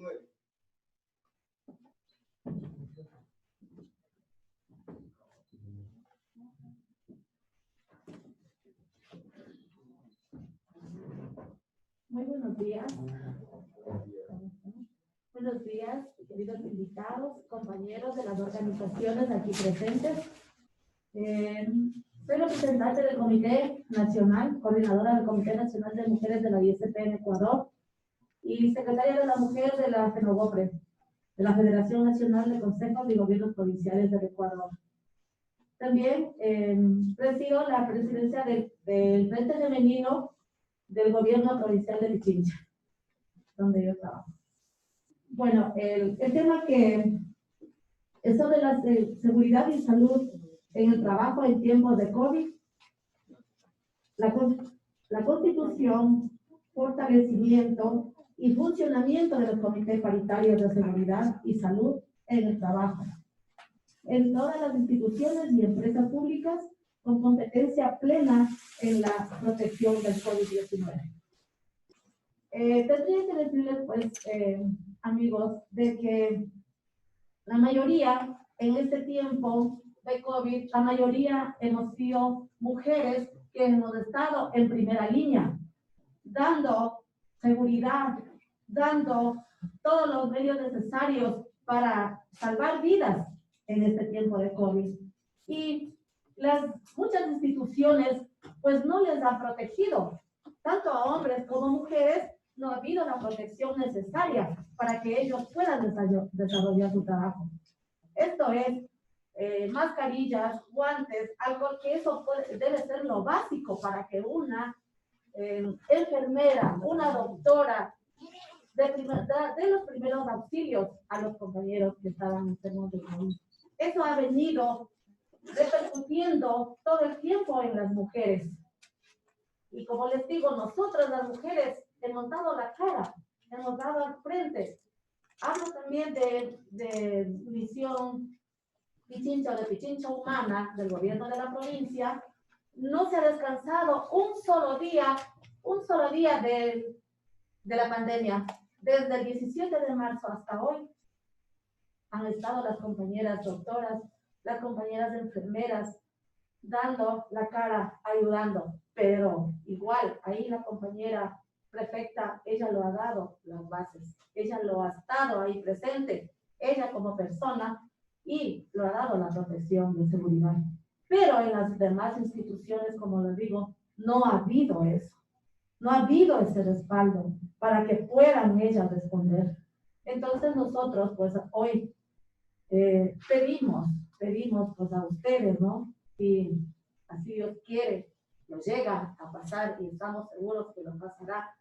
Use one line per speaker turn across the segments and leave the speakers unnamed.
COVID-19.
Muy buenos días. Buenos días, queridos invitados, compañeros de las organizaciones aquí presentes. Soy representante del Comité Nacional, coordinadora del Comité Nacional de Mujeres de la ISP en Ecuador y secretaria de la Mujer de la FENOGOPRE, de la Federación Nacional de Consejos y Gobiernos Provinciales del Ecuador. También presido la presidencia del Frente Femenino del Gobierno Provincial de Pichincha, donde yo trabajo. Bueno, el tema que es sobre la seguridad y salud en el trabajo en tiempos de COVID, la constitución, fortalecimiento y funcionamiento de los comités paritarios de seguridad y salud en el trabajo, en todas las instituciones y empresas públicas con competencia plena en la protección del COVID-19. Tendría que decirles, pues, amigos, de que la mayoría en este tiempo de COVID, la mayoría hemos sido mujeres que hemos estado en primera línea, dando seguridad, dando todos los medios necesarios para salvar vidas en este tiempo de COVID. Y muchas instituciones pues no les han protegido, tanto a hombres como mujeres. No ha habido la protección necesaria para que ellos puedan desarrollar su trabajo. Esto es mascarillas, guantes, algo que eso debe ser lo básico para que una enfermera, una doctora, de los primeros auxilios a los compañeros que estaban enfermos de COVID. Eso ha venido repercutiendo todo el tiempo en las mujeres. Y como les digo, nosotras las mujeres hemos dado la cara, hemos dado al frente. Hablo también de Misión Pichincha o de Pichincha Humana del gobierno de la provincia. No se ha descansado un solo día de la pandemia. Desde el 17 de marzo hasta hoy han estado las compañeras doctoras, las compañeras enfermeras, dando la cara, ayudando. Pero igual, ahí la compañera prefecta, ella lo ha dado las bases, ella lo ha estado ahí presente, ella como persona, y lo ha dado la protección de seguridad. Pero en las demás instituciones, como les digo, no ha habido eso, no ha habido ese respaldo para que puedan ellas responder. Entonces nosotros, pues hoy pedimos pues a ustedes, ¿no? Si así Dios quiere, nos llega a pasar y estamos seguros que nos pasará,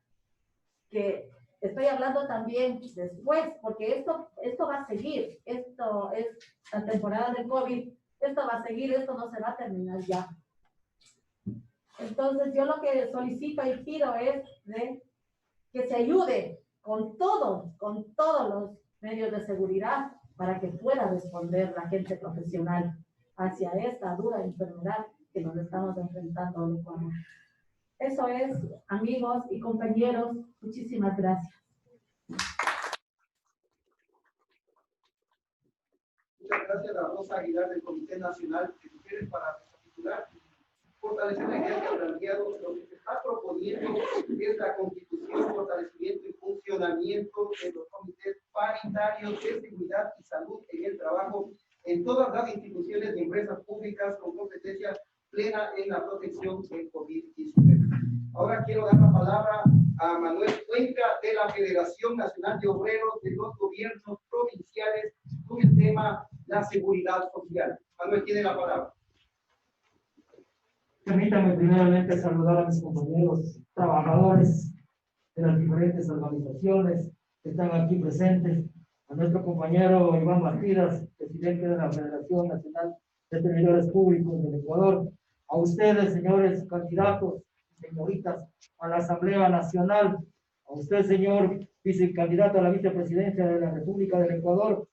que estoy hablando también después, porque esto va a seguir, esto es la temporada de COVID, esto va a seguir, esto no se va a terminar ya. Entonces yo lo que solicito y pido es que se ayude con todos los medios de seguridad para que pueda responder la gente profesional hacia esta dura enfermedad que nos estamos enfrentando en Ecuador. Eso es, amigos y compañeros, muchísimas gracias.
Muchas gracias a Rosa Aguilar del Comité Nacional de Mujeres para recapitular y fortalecer la idea que ha planteado. Lo que se está proponiendo es la constitución, fortalecimiento y funcionamiento de los comités paritarios de seguridad y salud en el trabajo en todas las instituciones y empresas públicas con competencia plena en la protección del COVID-19. Ahora quiero dar la palabra a Manuel Cuenca de la Federación Nacional de Obreros de los Gobiernos Provinciales con el tema la seguridad social. Manuel tiene la palabra.
Permítanme primeramente saludar a mis compañeros trabajadores de las diferentes organizaciones que están aquí presentes, a nuestro compañero Iván Martínez, presidente de la Federación Nacional de Servidores Públicos del Ecuador, a ustedes, señores candidatos, señoritas, a la Asamblea Nacional, a usted, señor vicecandidato a la vicepresidencia de la República del Ecuador.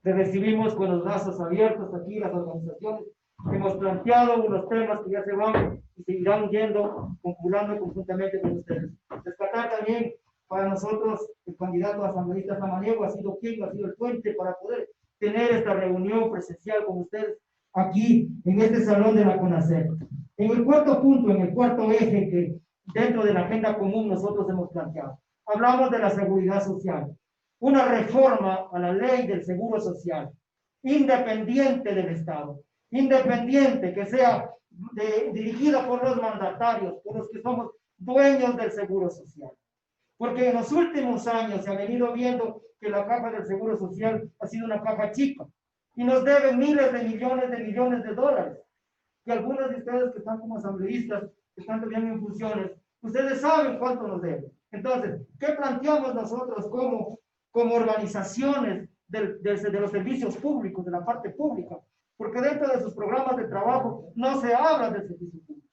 Te recibimos con los brazos abiertos aquí, las organizaciones. Hemos planteado unos temas que ya se van y seguirán yendo, concurrando conjuntamente con ustedes. Rescatar también Para nosotros, el candidato asambleísta Samaniego ha sido el puente para poder tener esta reunión presencial con ustedes aquí, en este salón de la CONACYT. En el cuarto punto, en el cuarto eje que dentro de la agenda común nosotros hemos planteado, hablamos de la seguridad social, una reforma a la ley del seguro social, independiente del Estado, independiente, que sea dirigida por los mandatarios, por los que somos dueños del seguro social. Porque en los últimos años se ha venido viendo que la caja del seguro social ha sido una caja chica y nos deben miles de millones de dólares. Y algunos de ustedes que están como asambleístas, que están también en funciones, ustedes saben cuánto nos deben. Entonces, ¿qué planteamos nosotros como organizaciones de los servicios públicos, de la parte pública? Porque dentro de sus programas de trabajo no se habla del servicio público.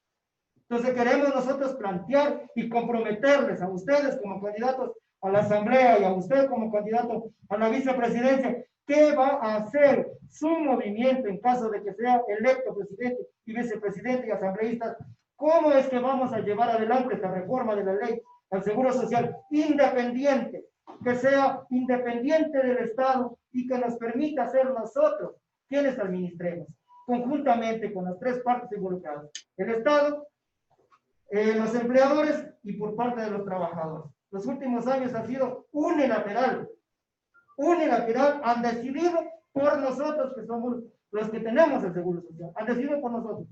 Entonces queremos nosotros plantear y comprometerles a ustedes como candidatos a la asamblea y a usted como candidato a la vicepresidencia, ¿qué va a hacer su movimiento en caso de que sea electo presidente y vicepresidente y asambleístas? ¿Cómo es que vamos a llevar adelante esta reforma de la ley al seguro social independiente, que sea independiente del Estado y que nos permita ser nosotros quienes administremos, conjuntamente con las tres partes involucradas, el Estado, los empleadores y por parte de los trabajadores? Los últimos años ha sido unilateral, han decidido por nosotros que somos los que tenemos el seguro social, han decidido por nosotros.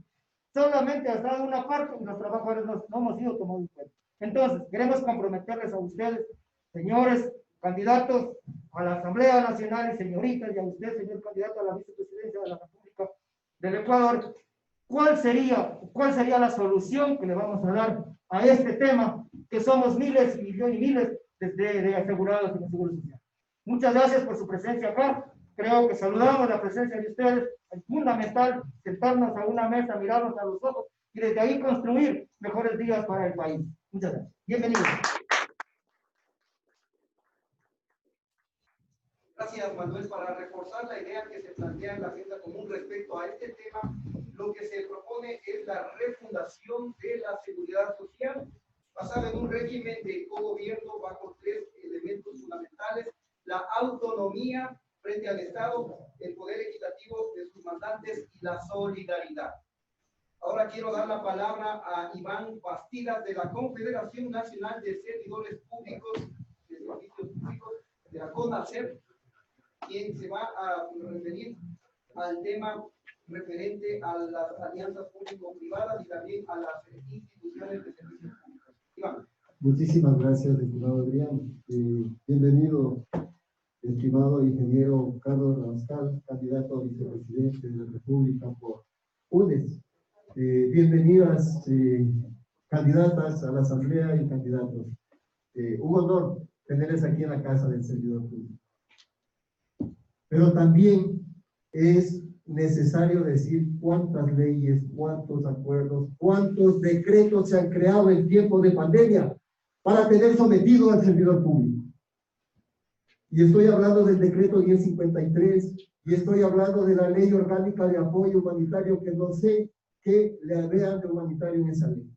Solamente ha estado una parte y los trabajadores no hemos sido tomados en cuenta. Entonces, queremos comprometerles a ustedes, señores candidatos a la Asamblea Nacional y señoritas, y a usted, señor candidato a la vicepresidencia de la República del Ecuador, ¿cuál sería la solución que le vamos a dar a este tema, que somos miles y miles de asegurados en el seguro social? Muchas gracias por su presencia acá. Creo que saludamos la presencia de ustedes. Es fundamental sentarnos a una mesa, mirarnos a los ojos y desde ahí construir mejores días para el país. Muchas gracias. Bienvenidos.
Gracias, Manuel. Para reforzar la idea que se plantea en la agenda común respecto a este tema, lo que se propone es la refundación de la seguridad social basada en un régimen de cogobierno bajo tres elementos fundamentales: la autonomía frente al Estado, el poder equitativo de sus mandantes y la solidaridad. Ahora quiero dar la palabra a Iván Bastidas de la Confederación Nacional de Servidores Públicos de Servicios Públicos de la CONACYT, quien se va a referir al tema referente a las alianzas público-privadas y también a las instituciones de servicios públicos. Iván.
Muchísimas gracias, estimado Adrián. Bienvenido, estimado ingeniero Carlos Rabascal, candidato a vicepresidente de la República por UNES. Bienvenidas, candidatas a la Asamblea y candidatos. Un honor tenerles aquí en la Casa del Servidor Público. Pero también es necesario decir cuántas leyes, cuántos acuerdos, cuántos decretos se han creado en tiempo de pandemia para tener sometido al servidor público. Y estoy hablando del decreto 1053, y estoy hablando de la ley orgánica de apoyo humanitario, que no sé qué le vean de humanitario en esa ley.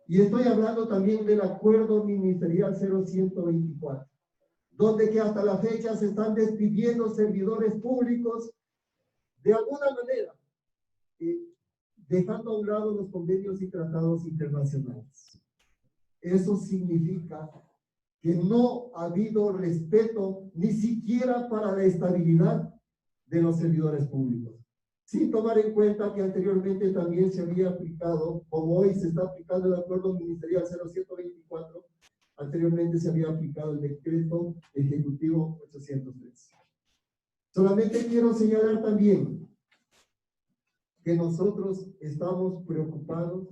Y estoy hablando también del acuerdo ministerial 0124, donde que hasta la fecha se están despidiendo servidores públicos de alguna manera, dejando a un lado los convenios y tratados internacionales. Eso significa que no ha habido respeto ni siquiera para la estabilidad de los servidores públicos. Sin tomar en cuenta que anteriormente también se había aplicado, como hoy se está aplicando el acuerdo ministerial 0124, anteriormente se había aplicado el decreto ejecutivo 803. Solamente quiero señalar también que nosotros estamos preocupados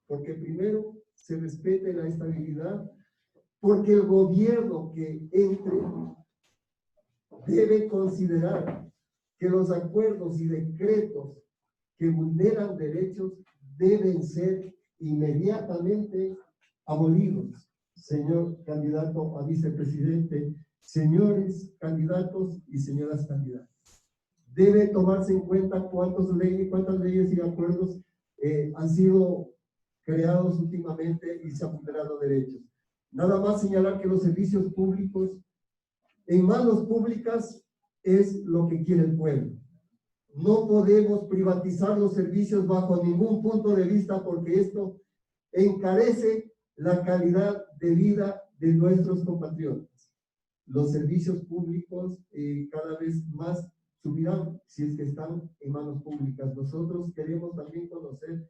porque primero se respete la estabilidad, porque el gobierno que entre debe considerar que los acuerdos y decretos que vulneran derechos deben ser inmediatamente abolidos. Señor candidato a vicepresidente, señores candidatos y señoras candidatas, debe tomarse en cuenta cuántas leyes y acuerdos han sido creados últimamente y se han vulnerado derechos. Nada más señalar que los servicios públicos, en manos públicas, es lo que quiere el pueblo. No podemos privatizar los servicios bajo ningún punto de vista porque esto encarece la calidad de vida de nuestros compatriotas. Los servicios públicos cada vez más subirán si es que están en manos públicas. Nosotros queremos también conocer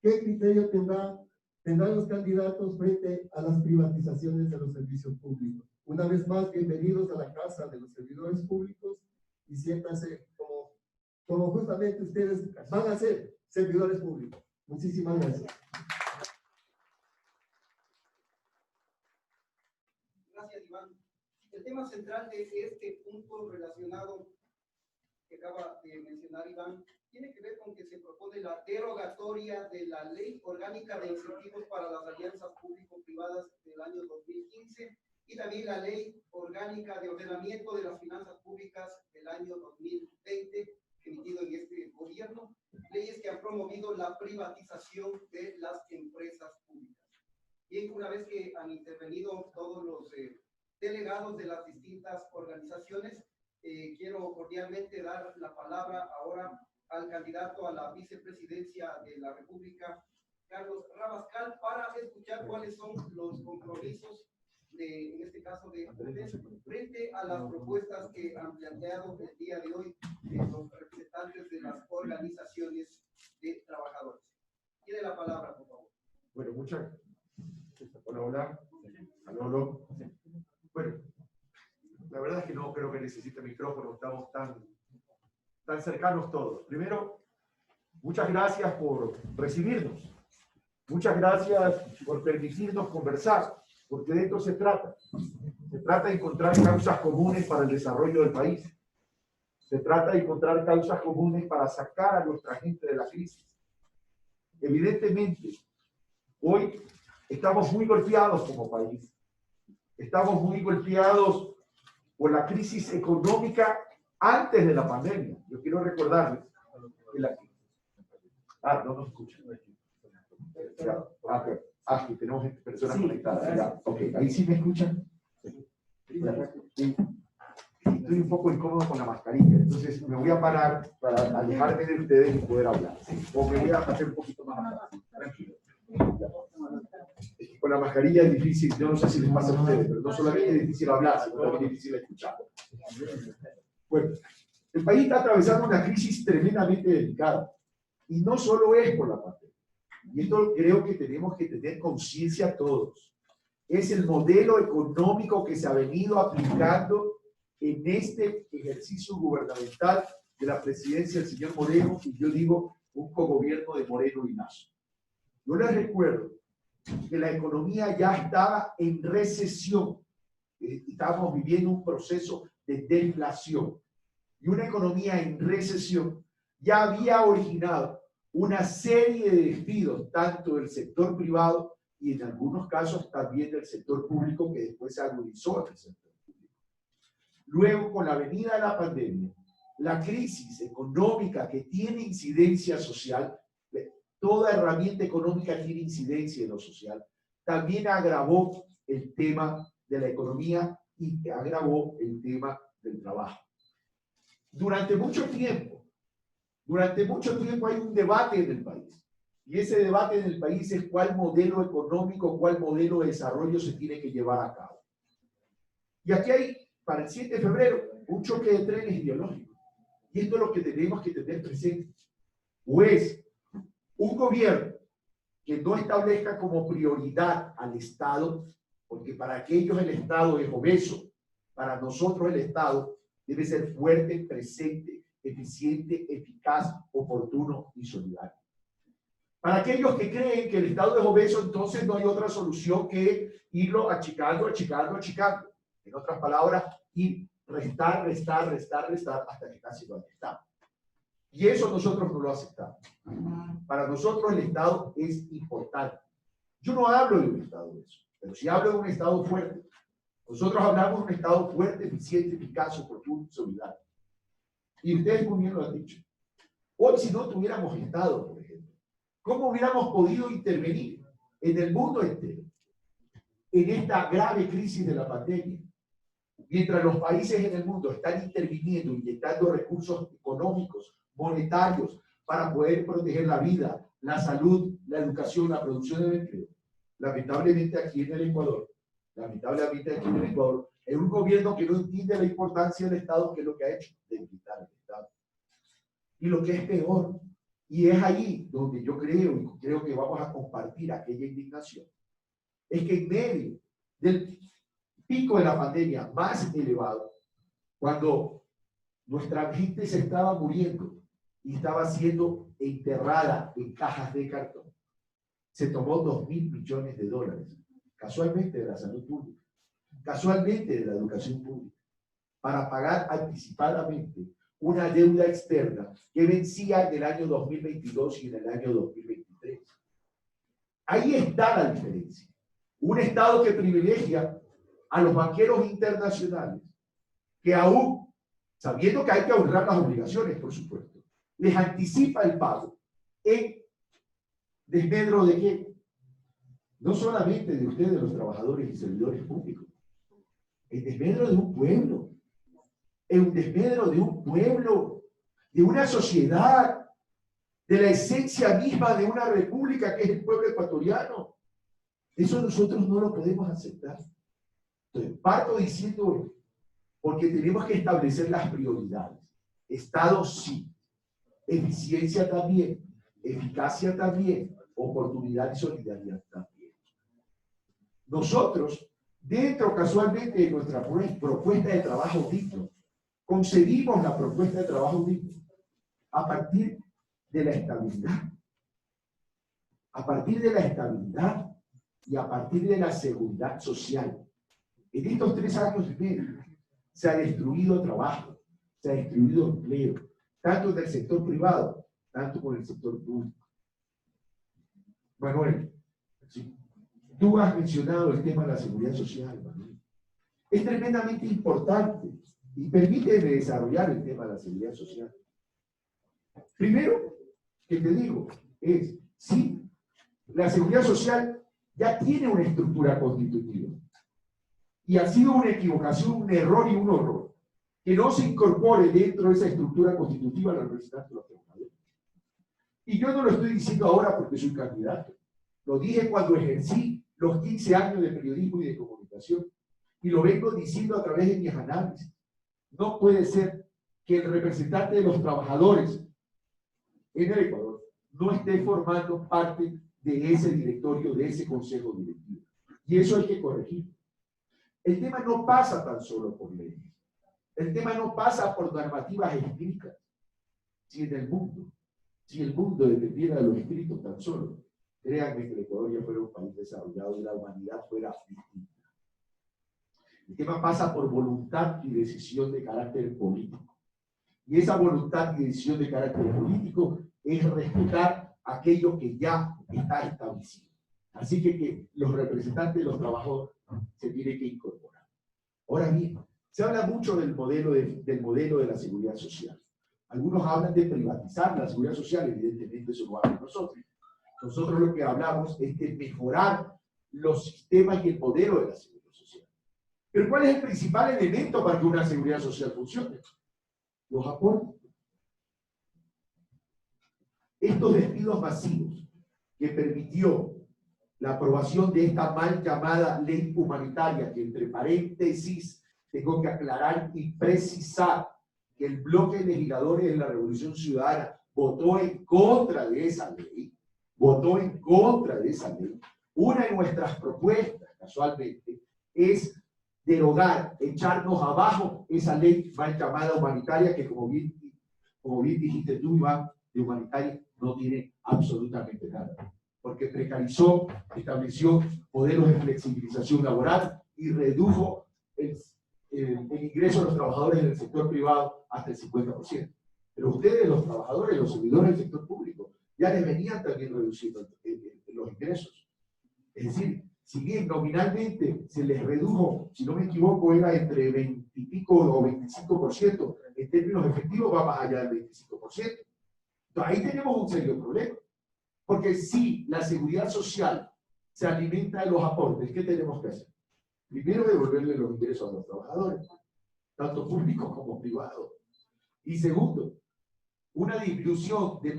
qué criterio tendrán los candidatos frente a las privatizaciones de los servicios públicos. Una vez más, bienvenidos a la Casa de los Servidores Públicos y siéntanse como justamente ustedes van a ser servidores públicos. Muchísimas gracias.
Gracias, Iván. El tema central de este punto relacionado que acaba de mencionar Iván tiene que ver con que se propone la derogatoria de la Ley Orgánica de Incentivos para las Alianzas Público-Privadas del año 2015 y también la Ley Orgánica de Ordenamiento de las Finanzas Públicas del año 2020, emitido en este gobierno, leyes que han promovido la privatización de las empresas públicas. Bien, una vez que han intervenido todos los delegados de las distintas organizaciones, quiero cordialmente dar la palabra ahora al candidato a la vicepresidencia de la República, Carlos Rabascal, para escuchar cuáles son los compromisos en este caso de UDES, frente a las propuestas que han planteado el día de hoy los representantes de las organizaciones de trabajadores. Tiene la palabra, por favor.
Bueno, muchas. Hola. Hola. Bueno, la verdad es que no creo que necesite micrófono, estamos tan cercanos todos. Primero, muchas gracias por recibirnos. Muchas gracias por permitirnos conversar, porque de esto se trata. Se trata de encontrar causas comunes para el desarrollo del país. Se trata de encontrar causas comunes para sacar a nuestra gente de la crisis. Evidentemente, hoy estamos muy golpeados como país. Estamos muy golpeados por la crisis económica antes de la pandemia. Yo quiero recordarles que la... no nos escuchan. Que tenemos personas conectadas. Ya. Ok, ahí sí me escuchan. Sí. Estoy un poco incómodo con la mascarilla, entonces me voy a parar para alejarme de ustedes y poder hablar. ¿Sí? O me voy a hacer un poquito más atrás. Tranquilo. Con la mascarilla es difícil, yo no sé si les pasa a ustedes, pero no solamente es difícil hablar, sino también es difícil escuchar. Bueno, el país está atravesando una crisis tremendamente delicada. Y no solo es por la pandemia. Y esto creo que tenemos que tener conciencia todos. Es el modelo económico que se ha venido aplicando en este ejercicio gubernamental de la presidencia del señor Moreno, y yo digo un cogobierno de Moreno y Lasso. Yo les recuerdo que la economía ya estaba en recesión. Estábamos viviendo un proceso de deflación. Y una economía en recesión ya había originado una serie de despidos, tanto del sector privado y en algunos casos también del sector público, que después se agudizó en el sector público. Luego, con la venida de la pandemia, la crisis económica que tiene incidencia social, toda herramienta económica tiene incidencia en lo social, también agravó el tema de la economía y agravó el tema del trabajo. Durante mucho tiempo hay un debate en el país. Y ese debate en el país es cuál modelo económico, cuál modelo de desarrollo se tiene que llevar a cabo. Y aquí hay, para el 7 de febrero, un choque de trenes ideológico. Y esto es lo que tenemos que tener presente. O es un gobierno que no establezca como prioridad al Estado, porque para aquellos el Estado es obeso, para nosotros el Estado debe ser fuerte, presente, eficiente, eficaz, oportuno y solidario. Para aquellos que creen que el Estado es obeso, entonces no hay otra solución que irlo achicando. En otras palabras, ir restar hasta que casi lo está. Y eso nosotros no lo aceptamos. Para nosotros el Estado es importante. Yo no hablo de un Estado obeso, pero sí hablo de un Estado fuerte. Nosotros hablamos de un Estado fuerte, eficiente, eficaz, oportuno y solidario. Y ustedes muy bien lo han dicho. Hoy, si no tuviéramos Estado, por ejemplo, ¿cómo hubiéramos podido intervenir en el mundo entero? en esta grave crisis de la pandemia. Mientras los países en el mundo están interviniendo, inyectando recursos económicos, monetarios, para poder proteger la vida, la salud, la educación, la producción del empleo. Lamentablemente aquí en el Ecuador, es un gobierno que no entiende la importancia del Estado, que es lo que ha hecho, debilitar el Estado. Y lo que es peor, y es ahí donde yo creo que vamos a compartir aquella indignación, es que en medio del pico de la pandemia más elevado, cuando nuestra gente se estaba muriendo y estaba siendo enterrada en cajas de cartón, se tomó $2.000 millones, casualmente de la salud pública, casualmente de la educación pública, para pagar anticipadamente una deuda externa que vencía en el año 2022 y en el año 2023. Ahí está la diferencia. Un Estado que privilegia a los banqueros internacionales, que aún, sabiendo que hay que honrar las obligaciones, por supuesto, les anticipa el pago en desmedro de qué? No solamente de ustedes, los trabajadores y servidores públicos, en desmedro de un pueblo, en desmedro de un pueblo, de una sociedad, de la esencia misma de una república que es el pueblo ecuatoriano. Eso nosotros no lo podemos aceptar. Entonces, parto diciendo esto, porque tenemos que establecer las prioridades. Estado sí, eficiencia también, eficacia también, oportunidad y solidaridad también. Nosotros, dentro casualmente de nuestra propuesta de trabajo digno, concebimos la propuesta de trabajo digno a partir de la estabilidad. A partir de la estabilidad y a partir de la seguridad social. En estos 3 años y medio se ha destruido trabajo, se ha destruido empleo, tanto en el sector privado, tanto como en el sector público. Manuel, ¿sí? Tú has mencionado el tema de la seguridad social, Manuel. Es tremendamente importante y permíteme desarrollar el tema de la seguridad social. Primero, que te digo, es, sí, la seguridad social ya tiene una estructura constitutiva. Y ha sido una equivocación, un error y un horror que no se incorpore dentro de esa estructura constitutiva la representante de los trabajadores. Y yo no lo estoy diciendo ahora porque soy candidato. Lo dije cuando ejercí los 15 años de periodismo y de comunicación. Y lo vengo diciendo a través de mis análisis. No puede ser que el representante de los trabajadores en el Ecuador no esté formando parte de ese directorio, de ese consejo directivo. Y eso hay que corregir. El tema no pasa tan solo por leyes. El tema no pasa por normativas escritas. Si el mundo dependiera de los escritos tan solo, créanme que el Ecuador ya fuera un país desarrollado y la humanidad fuera distinta. El tema pasa por voluntad y decisión de carácter político. Y esa voluntad y decisión de carácter político es respetar aquello que ya está establecido. Así que los representantes de los trabajadores se tienen que incorporar. Ahora bien, se habla mucho del modelo de la seguridad social. Algunos hablan de privatizar la seguridad social, evidentemente eso lo hablamos nosotros. Nosotros lo que hablamos es de mejorar los sistemas y el modelo de la seguridad social. Pero ¿cuál es el principal elemento para que una seguridad social funcione? Los aportes. Estos despidos masivos que permitió la aprobación de esta mal llamada ley humanitaria, que entre paréntesis tengo que aclarar y precisar que el bloque de legisladores de la Revolución Ciudadana votó en contra de esa ley, Una de nuestras propuestas, casualmente, es derogar, echarnos abajo esa ley mal llamada humanitaria que, como bien dijiste tú, Iván, de humanitaria no tiene absolutamente nada, porque precarizó, estableció modelos de flexibilización laboral y redujo el ingreso de los trabajadores en el sector privado hasta el 50%. Pero ustedes, los trabajadores, los servidores del sector público, ya les venían también reduciendo los ingresos. Es decir, si bien nominalmente se les redujo, si no me equivoco, era entre 20 y pico o 25%, en términos efectivos va más allá del 25%. Entonces ahí tenemos un serio problema. Porque si la seguridad social se alimenta de los aportes, ¿qué tenemos que hacer? Primero, devolverle los ingresos a los trabajadores, tanto públicos como privados. Y segundo, una disminución de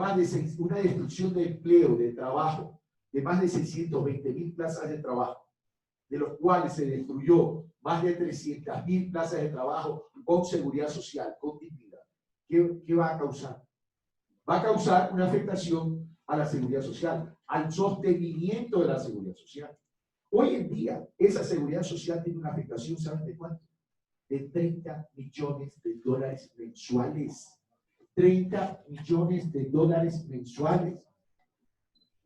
una destrucción de empleo, de trabajo, de más de 620.000 plazas de trabajo, de los cuales se destruyó más de 300.000 plazas de trabajo con seguridad social, con dignidad. ¿Qué va a causar? Va a causar una afectación a la seguridad social, al sostenimiento de la seguridad social. Hoy en día, esa seguridad social tiene una afectación, ¿saben de cuánto? De 30 millones de dólares mensuales. 30 millones de dólares mensuales.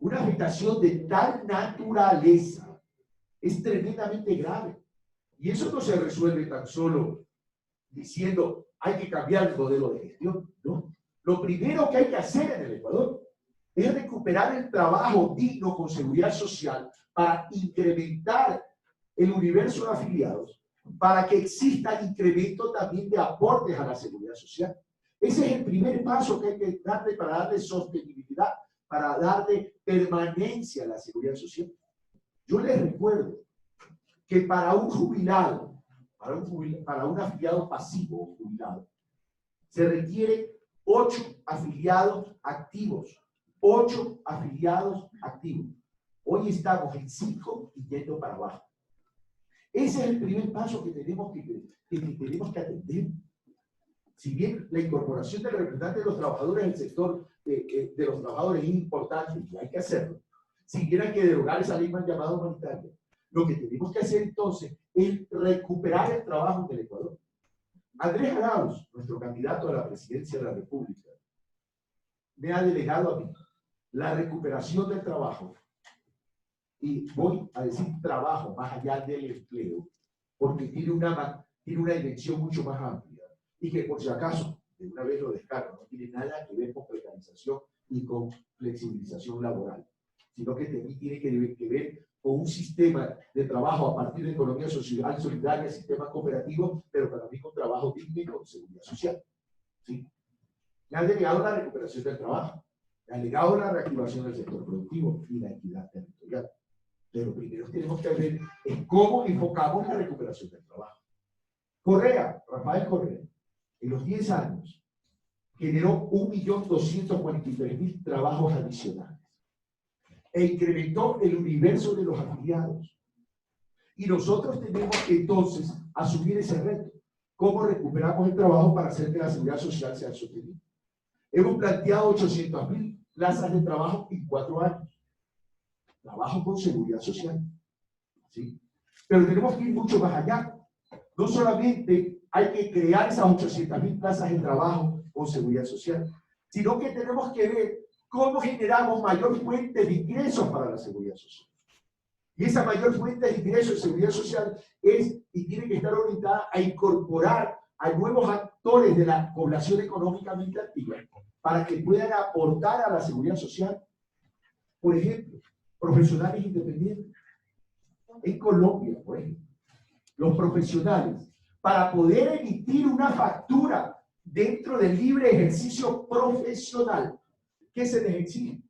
Una afectación de tal naturaleza es tremendamente grave. Y eso no se resuelve tan solo diciendo hay que cambiar el modelo de gestión, ¿no? Lo primero que hay que hacer en el Ecuador es recuperar el trabajo digno con seguridad social para incrementar el universo de afiliados, para que exista incremento también de aportes a la seguridad social. Ese es el primer paso que hay que darle para darle sostenibilidad, para darle permanencia a la seguridad social. Yo les recuerdo que para un jubilado, para un afiliado pasivo o jubilado, se requiere 8 afiliados activos. 8 afiliados activos. Hoy estamos en 5 y yendo para abajo. Ese es el primer paso que tenemos que atender. Si bien la incorporación del representante de los trabajadores del sector de los trabajadores es importante y hay que hacerlo, si bien hay que derogar esa ley mal llamada humanitaria, lo que tenemos que hacer entonces es recuperar el trabajo del Ecuador. Andrés Arauz, nuestro candidato a la presidencia de la República, me ha delegado a mí la recuperación del trabajo, y voy a decir trabajo más allá del empleo, porque tiene una dimensión mucho más amplia, y que por si acaso, de una vez lo descargo, no tiene nada que ver con precarización y con flexibilización laboral, sino que tiene que ver con un sistema de trabajo a partir de economía social solidaria, sistema cooperativo, pero para mí con trabajo digno y con seguridad social. ¿Sí? Me han delegado la recuperación del trabajo, me han delegado la reactivación del sector productivo y la equidad territorial. Pero primero tenemos que ver en cómo enfocamos la recuperación del trabajo. Rafael Correa, en los 10 años, generó 1.243.000 trabajos adicionales e incrementó el universo de los afiliados. Y nosotros tenemos que entonces asumir ese reto. ¿Cómo recuperamos el trabajo para hacer que la seguridad social sea sostenible? Hemos planteado 800.000 plazas de trabajo en 4 años. Trabajo con seguridad social. ¿Sí? Pero tenemos que ir mucho más allá. No solamente hay que crear esas 800.000 plazas de trabajo con seguridad social, sino que tenemos que ver cómo generamos mayor fuente de ingresos para la seguridad social. Y esa mayor fuente de ingresos de seguridad social es y tiene que estar orientada a incorporar a nuevos actores de la población económicamente activa para que puedan aportar a la seguridad social. Por ejemplo, profesionales independientes. En Colombia, por ejemplo, los profesionales, para poder emitir una factura dentro del libre ejercicio profesional, ¿qué se les exige?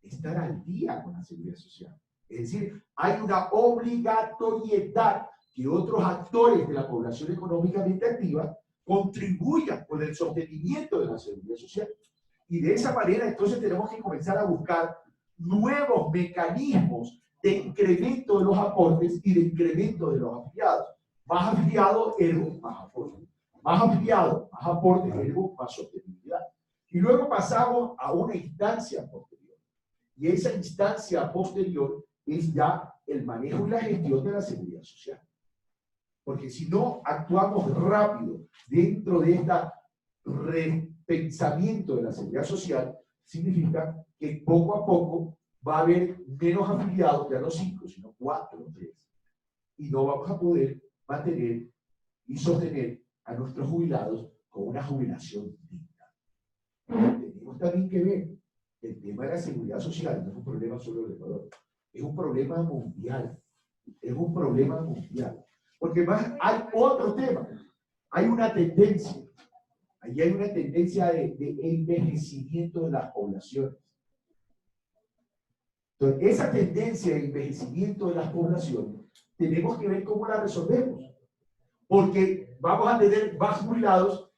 Estar al día con la seguridad social. Es decir, hay una obligatoriedad que otros actores de la población económicamente activa contribuyan con el sostenimiento de la seguridad social. Y de esa manera, entonces, tenemos que comenzar a buscar nuevos mecanismos de incremento de los aportes y de incremento de los afiliados. Más afiliados, ergo, más aportes. Más afiliados, más aportes, ergo, más sostenibilidad. Y luego pasamos a una instancia posterior. Y esa instancia posterior es ya el manejo y la gestión de la seguridad social. Porque si no actuamos rápido dentro de este repensamiento de la seguridad social, significa que poco a poco va a haber menos afiliados, ya no 5, sino 4 o 3. Y no vamos a poder mantener y sostener a nuestros jubilados con una jubilación digna. Tenemos también que ver que el tema de la seguridad social no es un problema solo del Ecuador, es un problema mundial. Es un problema mundial. Porque más hay otro tema. Hay una tendencia. Allí hay una tendencia de envejecimiento de las poblaciones. Entonces, esa tendencia de envejecimiento de las poblaciones, tenemos que ver cómo la resolvemos. Porque vamos a tener más jubilados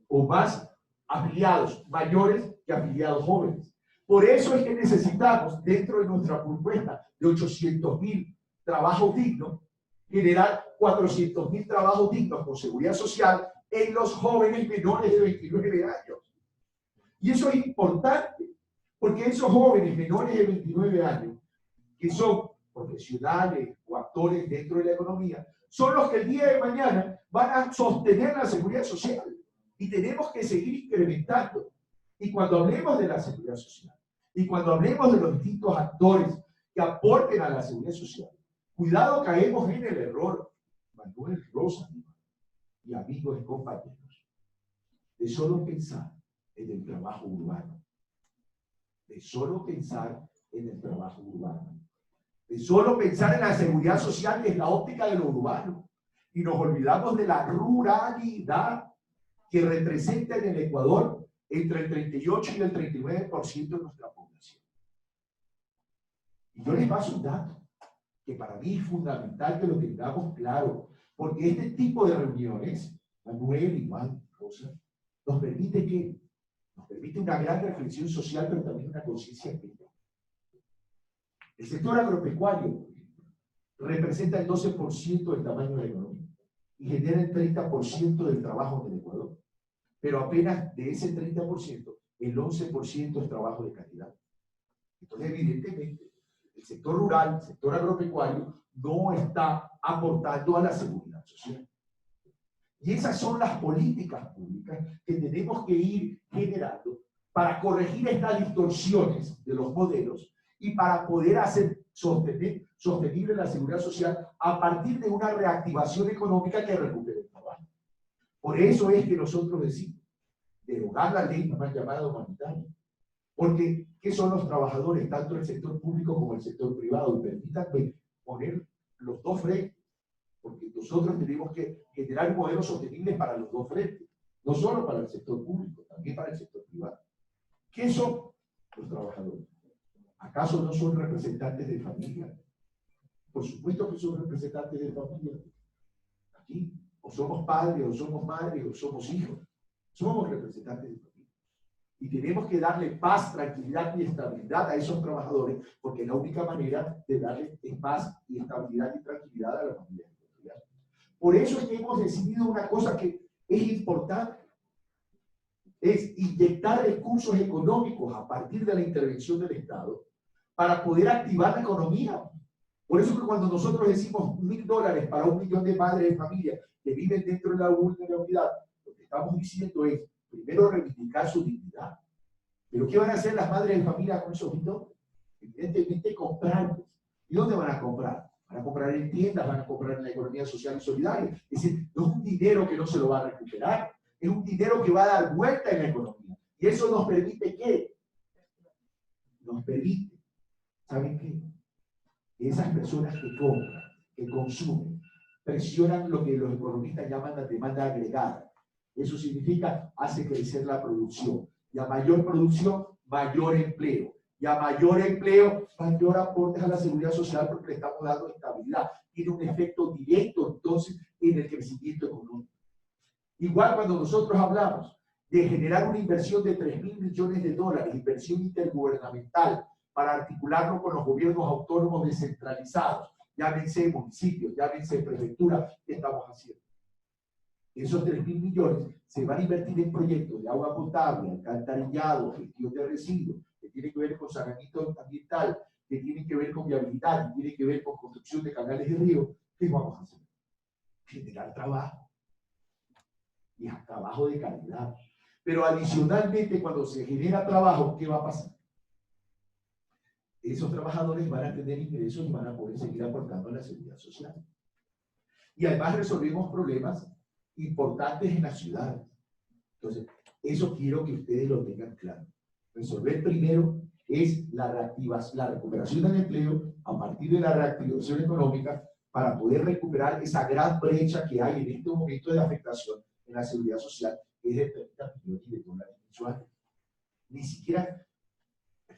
o más afiliados mayores que afiliados jóvenes. Por eso es que necesitamos, dentro de nuestra propuesta de 800.000 trabajos dignos, generar 400.000 trabajos dignos con seguridad social en los jóvenes menores de 29 años. Y eso es importante, porque esos jóvenes menores de 29 años, que son profesionales o actores dentro de la economía, son los que el día de mañana van a sostener la seguridad social. Y tenemos que seguir incrementando. Y cuando hablemos de la seguridad social, y cuando hablemos de los distintos actores que aporten a la seguridad social, cuidado, caemos en el error, Manuel Rosa y amigos y compañeros, de solo pensar en el trabajo urbano, de solo pensar en el trabajo urbano, de solo pensar en la seguridad social desde la óptica de lo urbano, y nos olvidamos de la ruralidad que representa en el Ecuador entre el 38 y el 39% de nuestra población. Y yo les paso un dato que para mí es fundamental que lo tengamos claro, porque este tipo de reuniones, Manuel, Iván, Rosa, nos permite que nos permite una gran reflexión social, pero también una conciencia ambiental. El sector agropecuario representa el 12% del tamaño de la economía y genera el 30% del trabajo en el Ecuador. Pero apenas de ese 30%, el 11% es trabajo de calidad. Entonces, evidentemente, el sector rural, el sector agropecuario, no está aportando a la seguridad social. Y esas son las políticas públicas que tenemos que ir generando para corregir estas distorsiones de los modelos y para poder hacer sostenible la seguridad social a partir de una reactivación económica que recupere el trabajo. Por eso es que nosotros decimos derogar la ley más llamada humanitaria. Porque, ¿qué son los trabajadores, tanto el sector público como el sector privado? Y permítanme poner los dos frentes, porque nosotros tenemos que generar un modelo sostenible para los dos frentes, no solo para el sector público, también para el sector privado. ¿Qué son los trabajadores? ¿Acaso no son representantes de familia? Por supuesto que son representantes de familia. Aquí, o somos padres, o somos madres, o somos hijos. Somos representantes de familia. Y tenemos que darle paz, tranquilidad y estabilidad a esos trabajadores, porque es la única manera de darle paz y estabilidad y tranquilidad a la familia. Por eso es que hemos decidido una cosa que es importante, es inyectar recursos económicos a partir de la intervención del Estado para poder activar la economía. Por eso que cuando nosotros decimos $1.000 para 1 millón de madres de familia que viven dentro de la vulnerabilidad, lo que estamos diciendo es, primero, reivindicar su dignidad. ¿Pero qué van a hacer las madres de familia con esos $1.000? Evidentemente comprar. ¿Y dónde van a comprar? Van a comprar en tiendas, van a comprar en la economía social y solidaria. Es decir, no es un dinero que no se lo va a recuperar, es un dinero que va a dar vuelta en la economía. Y eso nos permite, ¿qué? Nos permite, ¿saben qué? Que esas personas que compran, que consumen, presionan lo que los economistas llaman la demanda agregada. Eso significa, hace crecer la producción. Y a mayor producción, mayor empleo. Y a mayor empleo, mayor aportes a la seguridad social porque le estamos dando estabilidad. Tiene un efecto directo, entonces, en el crecimiento económico. Igual cuando nosotros hablamos de generar una inversión de $3.000 millones, inversión intergubernamental, para articularlo con los gobiernos autónomos descentralizados, llámense municipios, llámense prefecturas, ¿qué estamos haciendo? Esos 3.000 millones se van a invertir en proyectos de agua potable, alcantarillado, gestión de residuos, que tienen que ver con saneamiento ambiental, que tienen que ver con viabilidad, que tienen que ver con construcción de canales de río. ¿Qué vamos a hacer? Generar trabajo. Y a trabajo de calidad. Pero adicionalmente, cuando se genera trabajo, ¿qué va a pasar? Esos trabajadores van a tener ingresos y van a poder seguir aportando a la seguridad social. Y además resolvimos problemas importantes en las ciudades. Entonces, eso quiero que ustedes lo tengan claro. Resolver primero es la recuperación del empleo a partir de la reactivación económica para poder recuperar esa gran brecha que hay en este momento de afectación en la seguridad social, que es de $30 millones mensuales. Ni siquiera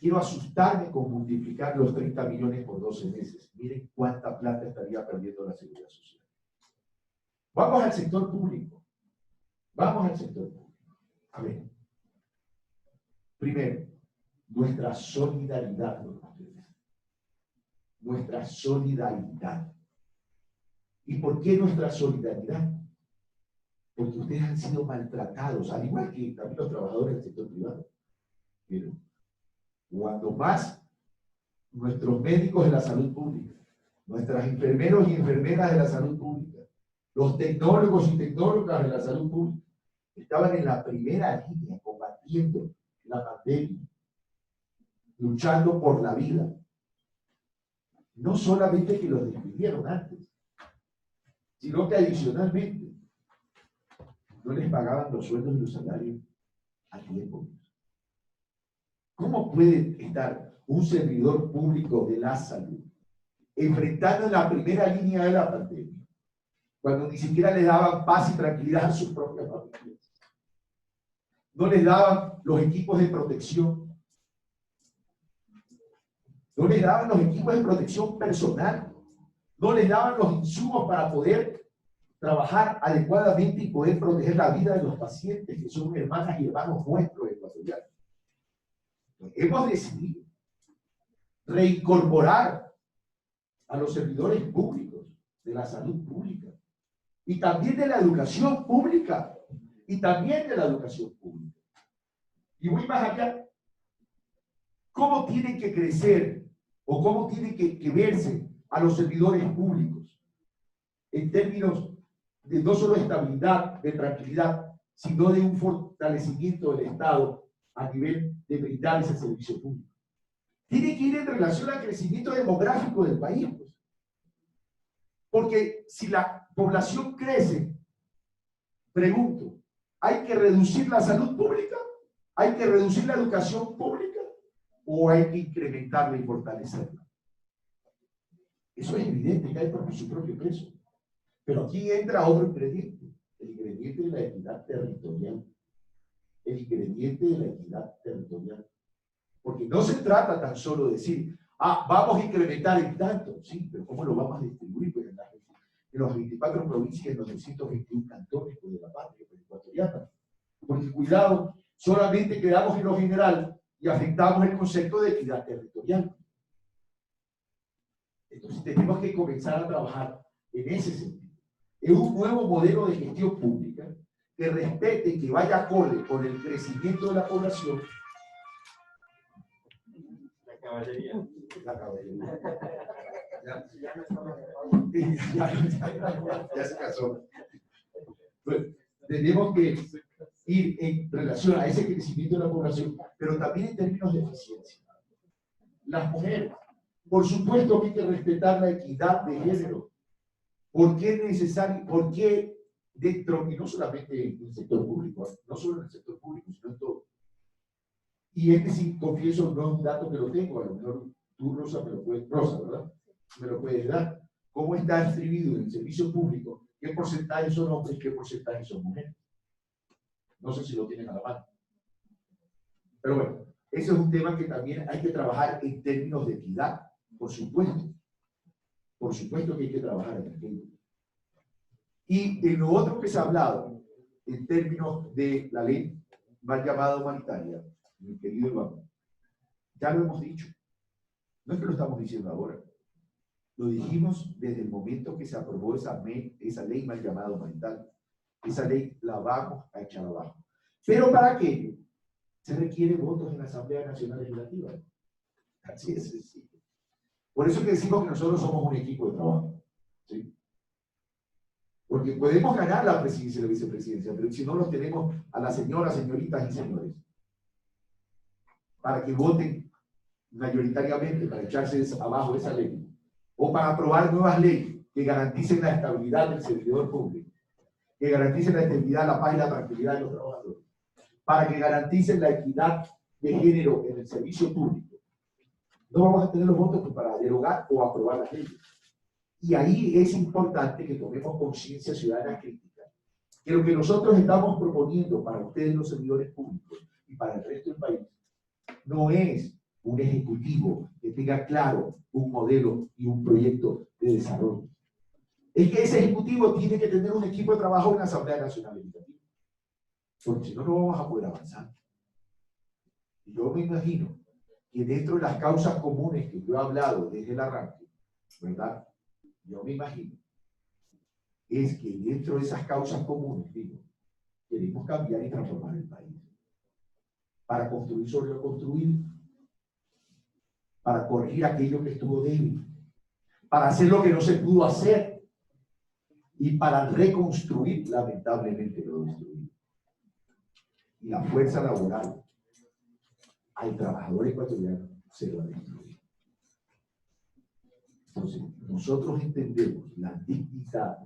quiero asustarme con multiplicar los 30 millones por 12 meses. Miren cuánta plata estaría perdiendo la seguridad social. Vamos al sector público. Vamos al sector público. A ver. Primero, nuestra solidaridad con ustedes. Nuestra solidaridad. ¿Y por qué nuestra solidaridad? Porque ustedes han sido maltratados, al igual que también los trabajadores del sector privado. Pero cuando más nuestros médicos de la salud pública, nuestros enfermeros y enfermeras de la salud pública, los tecnólogos y tecnólogas de la salud pública, estaban en la primera línea combatiendo la pandemia, luchando por la vida. No solamente que los despidieron antes, sino que adicionalmente no les pagaban los sueldos y los salarios a tiempo. ¿Cómo puede estar un servidor público de la salud enfrentando en la primera línea de la pandemia, cuando ni siquiera les daban paz y tranquilidad a sus propias familias? No les daban los equipos de protección, no les daban los equipos de protección personal, no les daban los insumos para poder trabajar adecuadamente y poder proteger la vida de los pacientes, que son hermanas y hermanos nuestros ecuatorianos. Hemos decidido reincorporar a los servidores públicos de la salud pública y también de la educación pública y también de la educación pública. Y voy más allá. ¿Cómo tienen que crecer o cómo tienen que verse a los servidores públicos en términos de no solo estabilidad, de tranquilidad, sino de un fortalecimiento del Estado a nivel de brindar ese servicio público? Tiene que ir en relación al crecimiento demográfico del país, pues. Porque si la población crece, pregunto, ¿hay que reducir la salud pública? ¿Hay que reducir la educación pública? ¿O hay que incrementarla y fortalecerla? Eso es evidente, cae por su propio peso. Pero aquí entra otro ingrediente, el ingrediente de la equidad territorial. El ingrediente de la equidad territorial. Porque no se trata tan solo de decir, vamos a incrementar en tanto, sí, pero ¿cómo lo vamos a distribuir? Pues en las 24 provincias, en los 221 cantones pues, de la patria pues, ecuatoriana. Porque cuidado, solamente quedamos en lo general y afectamos el concepto de equidad territorial. Entonces tenemos que comenzar a trabajar en ese sentido. En un nuevo modelo de gestión pública que respete y que vaya acorde con el crecimiento de la población.
La caballería.
La caballería. Ya se casó. Pues, tenemos que ir en relación a ese crecimiento de la población, pero también en términos de eficiencia. Las mujeres, por supuesto que hay que respetar la equidad de género. ¿Por qué es necesario? ¿Por qué dentro, y no solamente en el sector público, no solo en el sector público, sino en todo? Y sí, confieso, no es un dato que lo tengo, a lo mejor tú, Rosa, ¿verdad? Me lo puedes dar. ¿Cómo está distribuido en el servicio público? ¿Qué porcentaje son hombres y qué porcentaje son mujeres? No sé si lo tienen a la mano. Pero bueno, ese es un tema que también hay que trabajar en términos de equidad, por supuesto. Por supuesto que hay que trabajar en aquello. Y en lo otro que se ha hablado, en términos de la ley mal llamada humanitaria, mi querido Iván, ya lo hemos dicho. No es que lo estamos diciendo ahora. Lo dijimos desde el momento que se aprobó esa ley mal llamada humanitaria. Esa ley la vamos a echar abajo. Pero ¿para qué? Se requieren votos en la Asamblea Nacional Legislativa. Así es sencillo. Por eso que decimos que nosotros somos un equipo de trabajo. ¿Sí? Porque podemos ganar la presidencia y la vicepresidencia, pero si no los tenemos a las señoras, señoritas y señores, para que voten mayoritariamente, para echarse abajo esa ley, o para aprobar nuevas leyes que garanticen la estabilidad del servidor público, que garanticen la estabilidad, la paz y la tranquilidad de los trabajadores, para que garanticen la equidad de género en el servicio público. No vamos a tener los votos para derogar o aprobar las leyes. Y ahí es importante que tomemos conciencia ciudadana crítica, que lo que nosotros estamos proponiendo para ustedes los servidores públicos y para el resto del país, no es un ejecutivo que tenga claro un modelo y un proyecto de desarrollo. Es que ese ejecutivo tiene que tener un equipo de trabajo en la Asamblea Nacional Legislativa, porque si no, no vamos a poder avanzar. Y yo me imagino que dentro de las causas comunes que yo he hablado desde el arranque, ¿verdad? Yo me imagino es que dentro de esas causas comunes, digo, queremos cambiar y transformar el país para construir sobre lo construido, para corregir aquello que estuvo débil, para hacer lo que no se pudo hacer y para reconstruir lamentablemente lo destruido. Y la fuerza laboral al trabajador ecuatoriano se lo ha destruido. Entonces, nosotros entendemos la dignidad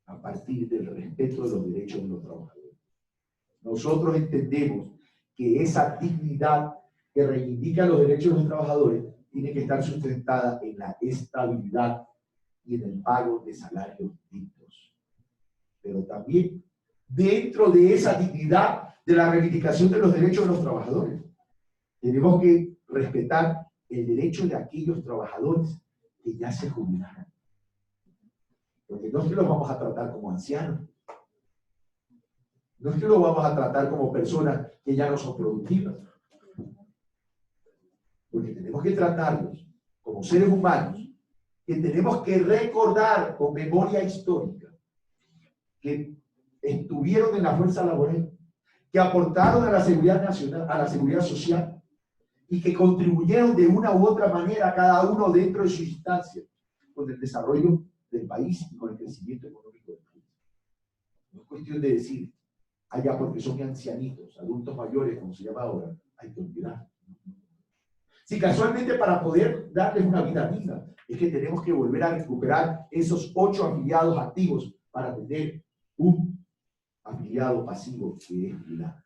a partir del respeto de los derechos de los trabajadores. Nosotros entendemos que esa dignidad que reivindica los derechos de los trabajadores tiene que estar sustentada en la estabilidad y en el pago de salarios dignos. Pero también dentro de esa dignidad de la reivindicación de los derechos de los trabajadores, tenemos que respetar el derecho de aquellos trabajadores que ya se jubilaron. Porque no es que los vamos a tratar como ancianos, no es que los vamos a tratar como personas que ya no son productivas, porque tenemos que tratarlos como seres humanos, que tenemos que recordar con memoria histórica que estuvieron en la fuerza laboral, que aportaron a la seguridad nacional, a la seguridad social, y que contribuyeron de una u otra manera cada uno dentro de su instancia con el desarrollo del país y con el crecimiento económico del país. No es cuestión de decir, allá porque son ancianitos, adultos mayores, como se llama ahora, hay que olvidar. Si casualmente para poder darles una vida digna, es que tenemos que volver a recuperar esos 8 afiliados activos para tener un afiliado pasivo que es jubilado.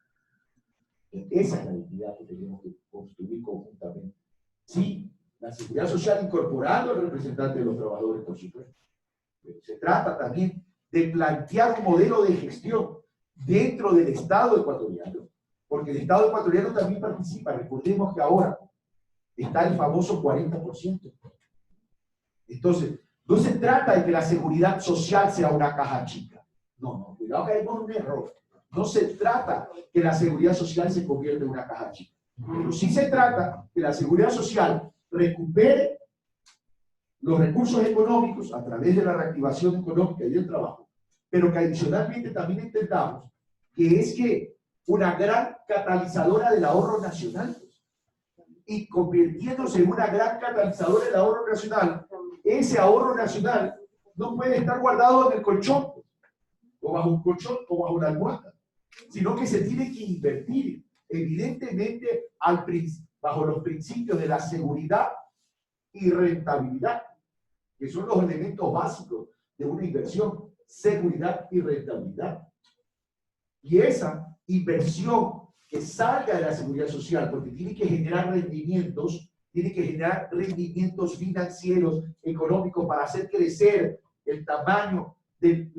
Esa es la identidad que tenemos que construir conjuntamente. Sí, la seguridad social incorporando al representante de los trabajadores, por supuesto. Pero se trata también de plantear un modelo de gestión dentro del Estado ecuatoriano, porque el Estado ecuatoriano también participa. Recordemos que ahora está el famoso 40%. Entonces, no se trata de que la seguridad social sea una caja chica. No, cuidado que hay un error. No se trata que la seguridad social se convierta en una caja chica. Pero sí se trata que la seguridad social recupere los recursos económicos a través de la reactivación económica y del trabajo, pero que adicionalmente también entendamos que es que una gran catalizadora del ahorro nacional, y convirtiéndose en una gran catalizadora del ahorro nacional, ese ahorro nacional no puede estar guardado en el colchón, o bajo un colchón, o bajo una almohada, sino que se tiene que invertir, evidentemente, bajo los principios de la seguridad y rentabilidad, que son los elementos básicos de una inversión, seguridad y rentabilidad. Y esa inversión que salga de la seguridad social, porque tiene que generar rendimientos financieros, económicos, para hacer crecer el tamaño del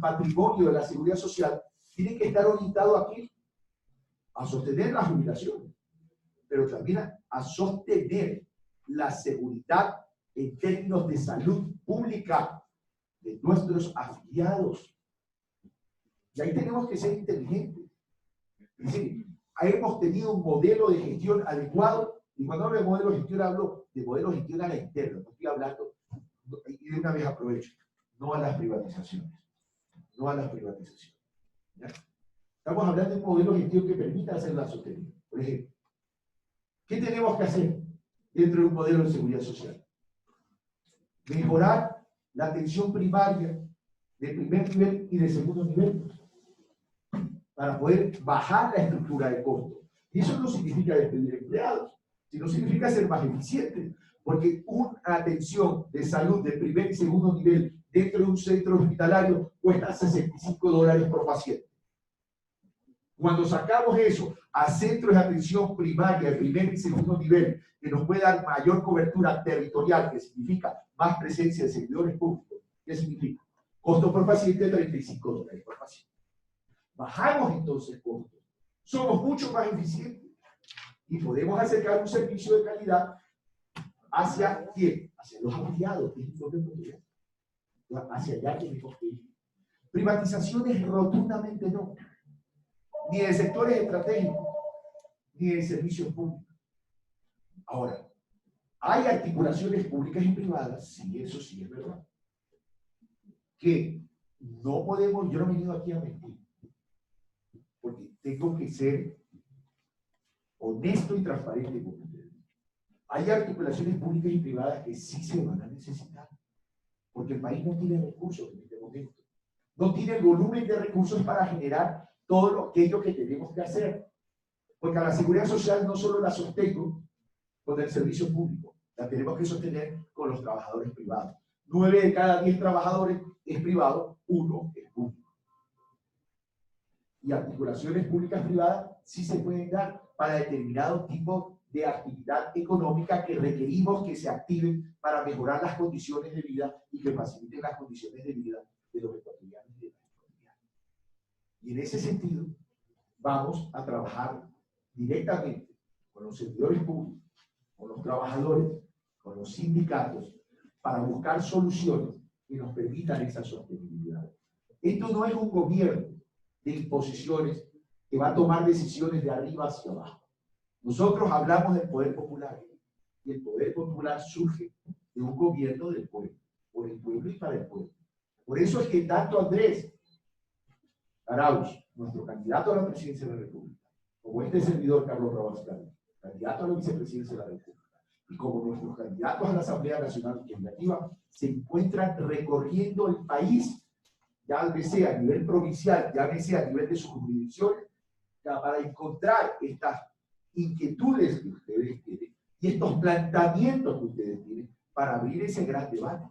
patrimonio de la seguridad social, tiene que estar orientado aquí a sostener la jubilación, pero también a sostener la seguridad en términos de salud pública de nuestros afiliados. Y ahí tenemos que ser inteligentes. Es decir, hemos tenido un modelo de gestión adecuado, y cuando hablo de modelo de gestión, hablo de modelo de gestión a la interna. No estoy hablando, y de una vez aprovecho, no a las privatizaciones. No a las privatizaciones. ¿Ya? Estamos hablando de un modelo de gestión que permita hacerla sostenible. Por ejemplo, ¿qué tenemos que hacer dentro de un modelo de seguridad social? Mejorar la atención primaria de primer nivel y de segundo nivel para poder bajar la estructura de costo. Y eso no significa despedir empleados, sino significa ser más eficientes, porque una atención de salud de primer y segundo nivel dentro de un centro hospitalario cuesta $65 por paciente. Cuando sacamos eso a centros de atención primaria de primer y segundo nivel, que nos puede dar mayor cobertura territorial, que significa más presencia de servidores públicos, ¿qué significa? Costo por paciente de $35 por paciente. Bajamos entonces costos. Somos mucho más eficientes. Y podemos acercar un servicio de calidad hacia quién, hacia los afiliados, que es el propio portugués. Hacia allá tenemos que ir. Privatizaciones rotundamente no, ni de sectores estratégicos, ni de servicios públicos. Ahora, hay articulaciones públicas y privadas, sí, eso sí es verdad, que no podemos, yo no he venido aquí a mentir, porque tengo que ser honesto y transparente con ustedes. Hay articulaciones públicas y privadas que sí se van a necesitar, porque el país no tiene recursos en este momento. No tiene el volumen de recursos para generar todo aquello que tenemos que hacer. Porque a la seguridad social no solo la sostengo con el servicio público, la tenemos que sostener con los trabajadores privados. 9 de cada 10 trabajadores es privado, 1 es público. Y articulaciones públicas privadas sí se pueden dar para determinado tipo de actividad económica que requerimos que se activen para mejorar las condiciones de vida y que faciliten las condiciones de vida de los ecuatorianos y de las ecuatorianas. Y en ese sentido, vamos a trabajar directamente con los servidores públicos, con los trabajadores, con los sindicatos, para buscar soluciones que nos permitan esa sostenibilidad. Esto no es un gobierno de imposiciones que va a tomar decisiones de arriba hacia abajo. Nosotros hablamos del poder popular, y el poder popular surge de un gobierno del pueblo, por el pueblo y para el pueblo. Por eso es que tanto Andrés Arauz, nuestro candidato a la presidencia de la República, como este servidor Carlos Rabascal, candidato a la vicepresidencia de la República, y como nuestros candidatos a la Asamblea Nacional Legislativa, se encuentran recorriendo el país, ya sea a nivel provincial, ya sea a nivel de sus jurisdicciones, para encontrar estas inquietudes que ustedes tienen y estos planteamientos que ustedes tienen para abrir ese gran debate.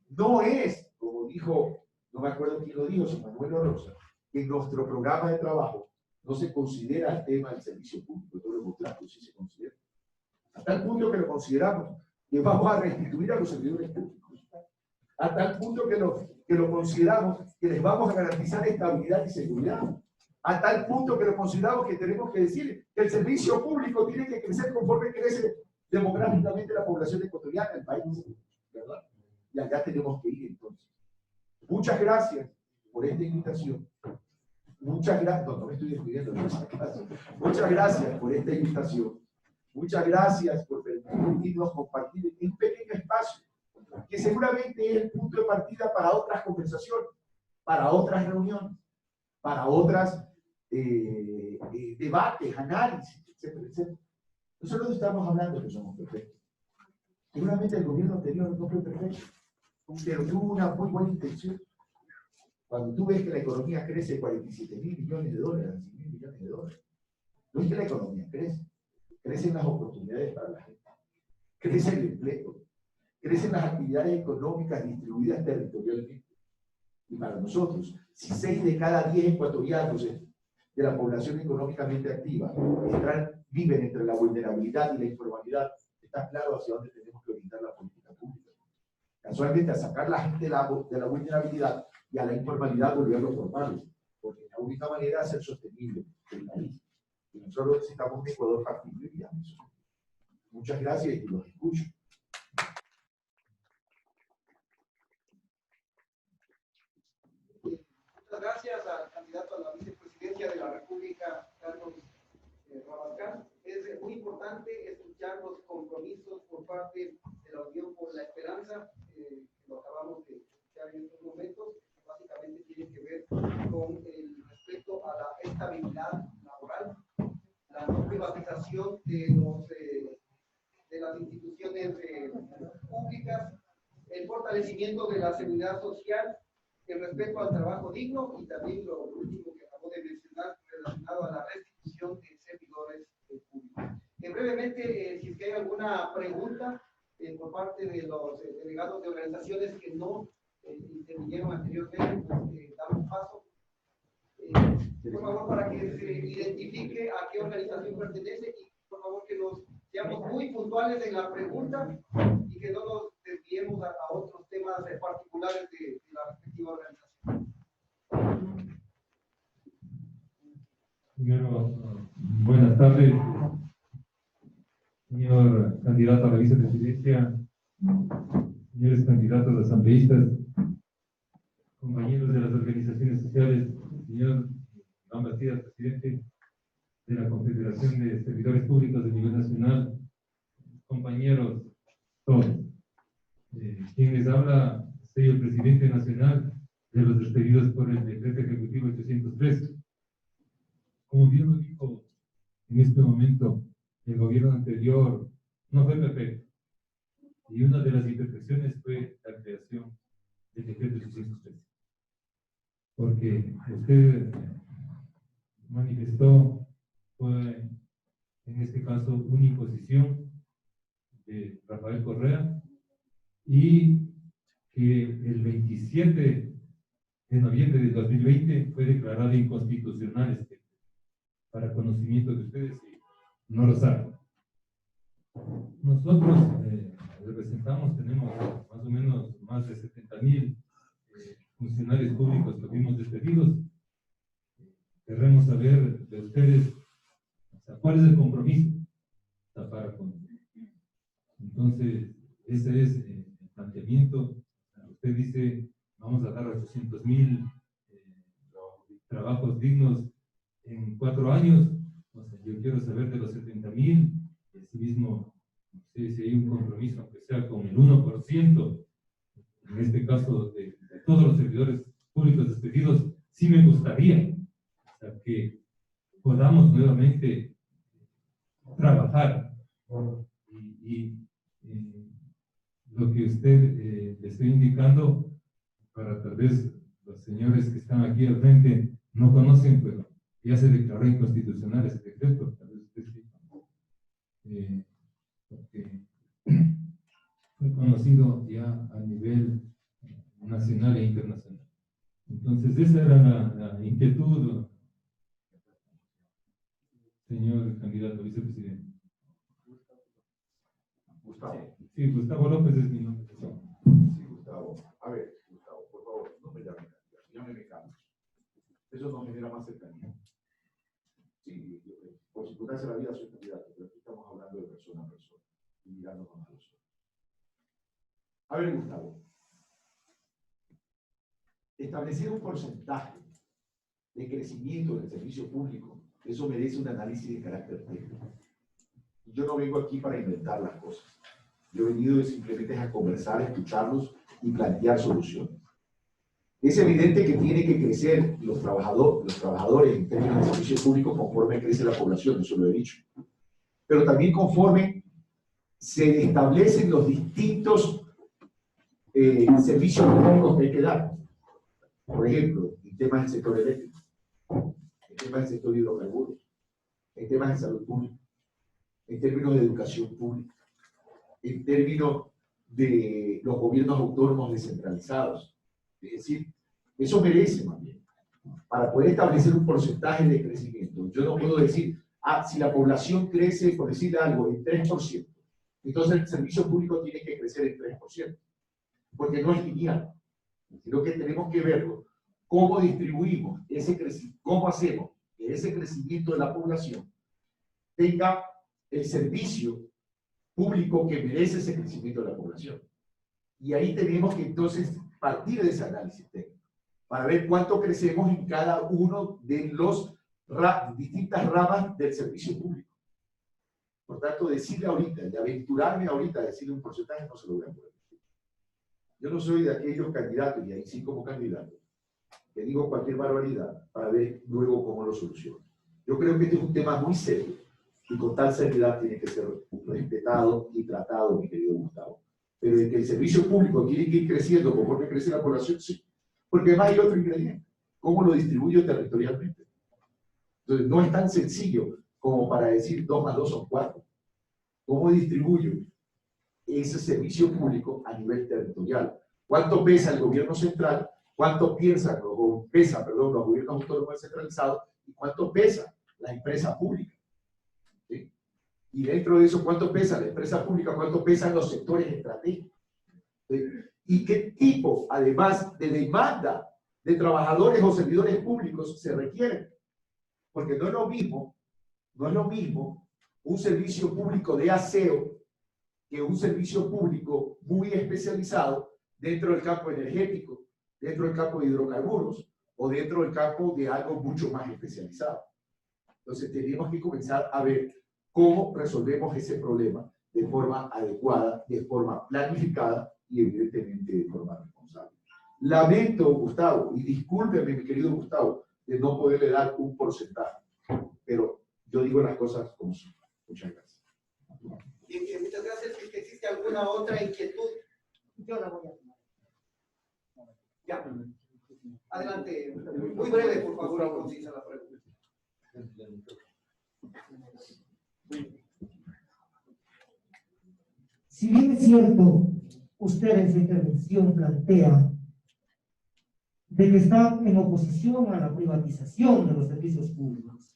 No es, como dijo, no me acuerdo quién lo dijo, si Manuel Rosa, que en nuestro programa de trabajo no se considera el tema del servicio público, todo lo contrario, sí se considera. A tal punto que lo consideramos que vamos a restituir a los servidores públicos. A tal punto que lo consideramos que les vamos a garantizar estabilidad y seguridad. A tal punto que lo consideramos que tenemos que decir que el servicio público tiene que crecer conforme crece demográficamente la población ecuatoriana del país, ¿verdad? Y allá tenemos que ir entonces. Muchas gracias por esta invitación. Muchas gracias, no me estoy despidiendo, muchas gracias por esta invitación. Muchas gracias por permitirnos compartir en un pequeño espacio, que seguramente es el punto de partida para otras conversaciones, para otras reuniones, para otras debates, análisis, etcétera, etcétera. Nosotros estamos hablando que somos perfectos. Seguramente el gobierno anterior no fue perfecto, pero tuvo una muy buena intención. Cuando tú ves que la economía crece 47.000 millones de dólares, 100.000 millones de dólares, no es que la economía crece, crecen las oportunidades para la gente, crece el empleo, crecen las actividades económicas distribuidas territorialmente. Y para nosotros, si 6 de cada 10 ecuatorianos de la población económicamente activa viven entre la vulnerabilidad y la informalidad, está claro hacia dónde tenemos que orientar la política pública. Casualmente, a sacar a la gente de la vulnerabilidad y a la informalidad, volverlos formales, porque es la única manera de hacer sostenible el país. Y nosotros necesitamos un Ecuador factible y ambicioso. Muchas gracias y los escucho.
Muchas gracias al candidato a la vicepresidencia de la República, Carlos Rabascal. Es muy importante escuchar los compromisos por parte de la Unión por la Esperanza, que lo acabamos de escuchar en estos momentos, que básicamente tiene que ver con el respeto a la estabilidad laboral, la no privatización de las instituciones públicas, el fortalecimiento de la seguridad social, el respeto al trabajo digno y también lo último que acabo de mencionar relacionado a la restitución de servidores públicos. Brevemente, si es que hay alguna pregunta por parte de los delegados de organizaciones que no intervinieron anteriormente, pues damos paso. Por favor, para que se identifique a qué organización pertenece y por favor que nos seamos muy puntuales en la pregunta y que no nos desviemos a otros temas particulares de la respectiva organización.
Primero, buenas tardes. a la vicepresidencia, señores candidatos asambleístas, compañeros de las organizaciones sociales, señor Iván Bastidas, presidente de la Confederación de Servidores Públicos de nivel nacional, compañeros todos. Quien les habla, soy el presidente nacional de los despedidos por el decreto ejecutivo 803. Como bien lo dijo en este momento, el gobierno anterior no fue perfecto. Y una de las imperfecciones fue la creación del decreto 803. Porque usted manifestó, fue en este caso una imposición de Rafael Correa, y que el 27 de noviembre de 2020 fue declarado inconstitucional, para conocimiento de ustedes, si no lo saben. Nosotros representamos, tenemos más o menos más de 70,000 funcionarios públicos que fuimos despedidos. Queremos saber de ustedes, o sea, cuál es el compromiso para con. Entonces, ese es el planteamiento. Usted dice, vamos a dar 800,000 trabajos dignos en 4 años. O sea, yo quiero saber de los 70,000, así mismo, no sé si hay un compromiso, aunque sea con el 1%, en este caso de todos los servidores públicos despedidos. Sí me gustaría, o sea, que podamos nuevamente trabajar. Y lo que usted le estoy indicando, para tal vez los señores que están aquí al frente no conocen, pero ya se declaró inconstitucional ese decreto, tal vez usted sí, porque fue conocido ya a nivel nacional e internacional. Entonces, esa era la inquietud, señor candidato a vicepresidente.
Gustavo.
Sí, Gustavo López es mi nombre.
Sí, Gustavo. A ver, Gustavo, por favor, no me llame candidato, llámeme Carlos. Eso nos genera más cercanía. Sí, por circunstancias de la vida soy candidato, pero aquí estamos hablando de persona a persona y mirándonos a los ojos. A ver, Gustavo. Establecer un porcentaje de crecimiento del servicio público, eso merece un análisis de carácter técnico. Yo no vengo aquí para inventar las cosas. Yo he venido simplemente a conversar, escucharlos y plantear soluciones. Es evidente que tiene que crecer los trabajadores en términos de servicio público conforme crece la población, eso lo he dicho. Pero también conforme se establecen los distintos servicios públicos que hay que dar. Por ejemplo, en temas del sector eléctrico, en temas del sector de hidrocarburos, en temas de salud pública, en términos de educación pública, en términos de los gobiernos autónomos descentralizados. Es decir, eso merece más bien, para poder establecer un porcentaje de crecimiento. Yo no puedo decir, si la población crece, por decir algo, en 3%, entonces el servicio público tiene que crecer en 3%, porque no es lineal, sino que tenemos que verlo, cómo distribuimos ese crecimiento, cómo hacemos que ese crecimiento de la población tenga el servicio público que merece ese crecimiento de la población. Y ahí tenemos que entonces partir de ese análisis técnico para ver cuánto crecemos en cada uno de los distintas ramas del servicio público. Por tanto, decirle ahorita, de aventurarme ahorita a decirle un porcentaje, no se lo voy a poder decir. Yo no soy de aquellos candidatos, y ahí sí como candidato, que digo cualquier barbaridad para ver luego cómo lo soluciono. Yo creo que este es un tema muy serio y con tal seriedad tiene que ser respetado y tratado, mi querido Gustavo. Pero de que el servicio público tiene que ir creciendo conforme crece la población, sí. Porque además hay otro ingrediente, cómo lo distribuyo territorialmente. Entonces, no es tan sencillo como para decir 2 más 2 son 4. ¿Cómo distribuyo ese servicio público a nivel territorial? ¿Cuánto pesa el gobierno central? ¿Cuánto pesa, los gobiernos autónomos descentralizados? ¿Y cuánto pesa la empresa pública? ¿Sí? Y dentro de eso, ¿cuánto pesa la empresa pública? ¿Cuánto pesan los sectores estratégicos? ¿Sí? ¿Y qué tipo, además de demanda de trabajadores o servidores públicos se requieren? Porque no es lo mismo un servicio público de aseo que un servicio público muy especializado dentro del campo energético, dentro del campo de hidrocarburos o dentro del campo de algo mucho más especializado. Entonces tenemos que comenzar a ver cómo resolvemos ese problema de forma adecuada, de forma planificada y evidentemente de forma responsable. Lamento, Gustavo, y discúlpeme, mi querido Gustavo, de no poderle dar un porcentaje, pero yo digo las cosas como son. Muchas gracias.
Bien, muchas gracias. Si existe alguna otra inquietud,
Yo la voy a tomar.
ya. Adelante. Muy breve, por favor, y concisa la pregunta.
Si bien es cierto, usted en su intervención plantea de que está en oposición a la privatización de los servicios públicos,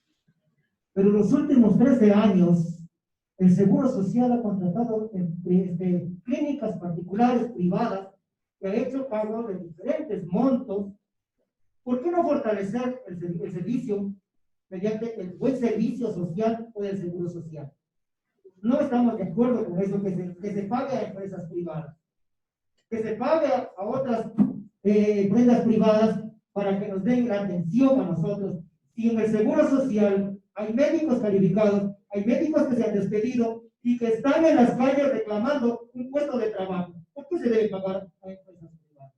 pero en los últimos 13 años, el Seguro Social ha contratado clínicas particulares privadas que ha hecho cargo de diferentes montos. ¿Por qué no fortalecer el servicio mediante el buen servicio social o del Seguro Social? No estamos de acuerdo con eso, que se pague a empresas privadas, que se pague a otras empresas privadas para que nos den la atención a nosotros. Si en el Seguro Social hay médicos calificados, hay médicos que se han despedido y que están en las calles reclamando un puesto de trabajo, ¿por qué se debe pagar a empresas privadas?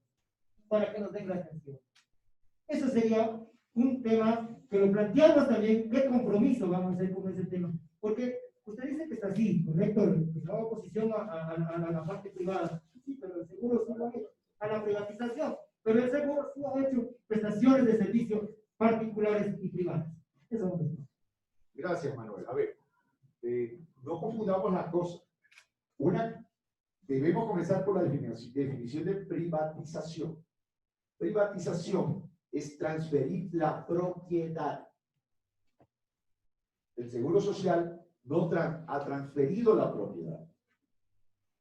Para que nos den la atención. Eso sería un tema que lo planteamos también. ¿Qué compromiso vamos a hacer con ese tema? Porque usted dice que está así, correcto, la oposición a la parte privada. Sí, pero el seguro sí lo ha hecho, a la privatización. Pero el seguro sí ha hecho prestaciones de servicios particulares y privadas. Eso es lo mismo.
Gracias, Manuel. A ver, no confundamos las cosas. Una, debemos comenzar por la definición de privatización. Privatización es transferir la propiedad. El Seguro Social no ha transferido la propiedad.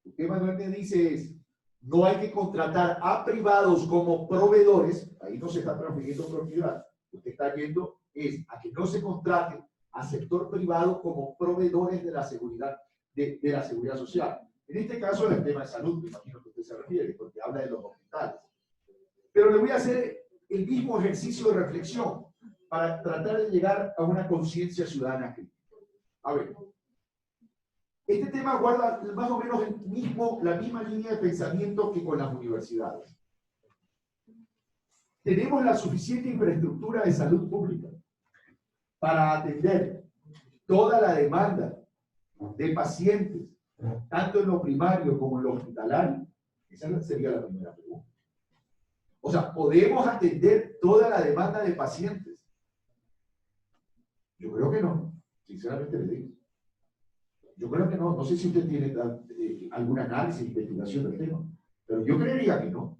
Lo que Manuel me dice es, no hay que contratar a privados como proveedores, ahí no se está transfiriendo propiedad. Lo que está yendo es a que no se contraten a sector privado como proveedores de la seguridad, de la seguridad social. En este caso, el tema de salud, me imagino que usted se refiere, porque habla de los hospitales. Pero le voy a hacer el mismo ejercicio de reflexión para tratar de llegar a una conciencia ciudadana crítica. A ver, este tema guarda más o menos la misma línea de pensamiento que con las universidades. Tenemos la suficiente infraestructura de salud pública para atender toda la demanda de pacientes, tanto en lo primario como en lo hospitalario. Esa sería la primera pregunta. O sea, ¿podemos atender toda la demanda de pacientes? Yo creo que no, sinceramente le digo. Yo creo que no. No sé si usted tiene algún análisis, investigación del tema, pero yo creería que no.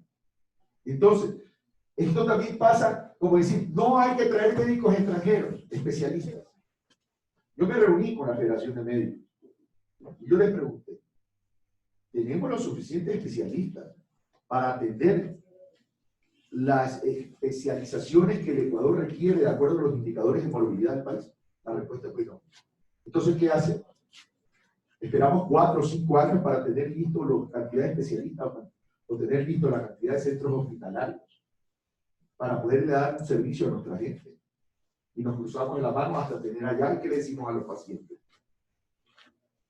Entonces, esto también pasa, como decir, no hay que traer médicos extranjeros, especialistas. Yo me reuní con la Federación de Médicos y yo les pregunté, ¿tenemos los suficientes especialistas para atender las especializaciones que el Ecuador requiere de acuerdo a los indicadores de movilidad del país? La respuesta fue no. Entonces, ¿qué hace? Esperamos 4 o 5 años para tener listo la cantidad de especialistas o tener listo la cantidad de centros hospitalarios para poderle dar un servicio a nuestra gente. Y nos cruzamos en la mano hasta tener allá. ¿Y qué le decimos a los pacientes?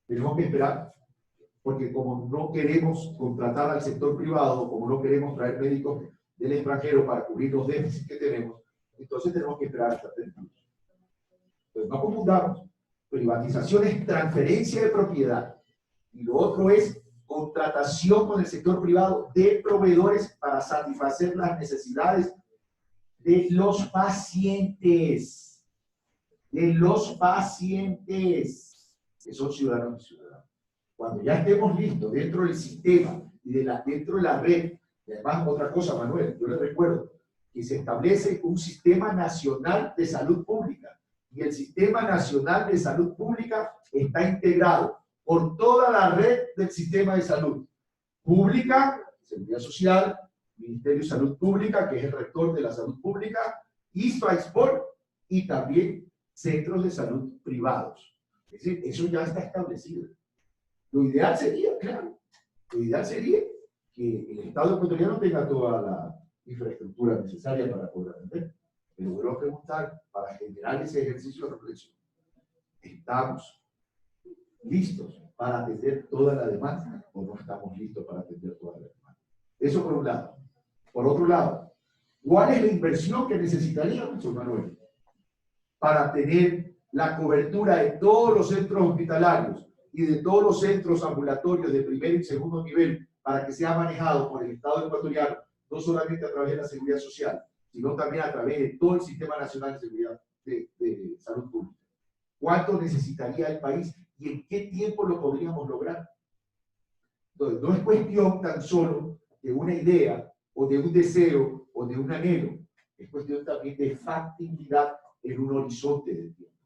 Tenemos que esperar, porque como no queremos contratar al sector privado, como no queremos traer médicos del extranjero para cubrir los déficits que tenemos, entonces tenemos que esperar hasta tener. Entonces no confundamos. Privatización es transferencia de propiedad y lo otro es contratación con el sector privado de proveedores para satisfacer las necesidades de los pacientes, que son ciudadanos y ciudadanas. Cuando ya estemos listos dentro del sistema y dentro de la red, y además otra cosa, Manuel, yo les recuerdo que se establece un sistema nacional de salud pública y el sistema nacional de salud pública está integrado por toda la red del sistema de salud pública, Seguridad Social, Ministerio de Salud Pública, que es el rector de la salud pública, ISPA-ISPOR y también centros de salud privados. Es decir, eso ya está establecido. Lo ideal sería, claro, lo ideal sería que el Estado ecuatoriano tenga toda la infraestructura necesaria para poder atender. Pero vuelvo a preguntar, para generar ese ejercicio de reflexión, ¿estamos listos para atender toda la demanda o no estamos listos para atender toda la demanda? Eso por un lado. Por otro lado, ¿cuál es la inversión que necesitaríamos, señor Manuel, para tener la cobertura de todos los centros hospitalarios y de todos los centros ambulatorios de primer y segundo nivel para que sea manejado por el Estado ecuatoriano, no solamente a través de la seguridad social, sino también a través de todo el Sistema Nacional de Seguridad de Salud Pública? ¿Cuánto necesitaría el país y en qué tiempo lo podríamos lograr? Entonces, no es cuestión tan solo de una idea o de un deseo o de un anhelo, es cuestión también de factibilidad en un horizonte de tiempo.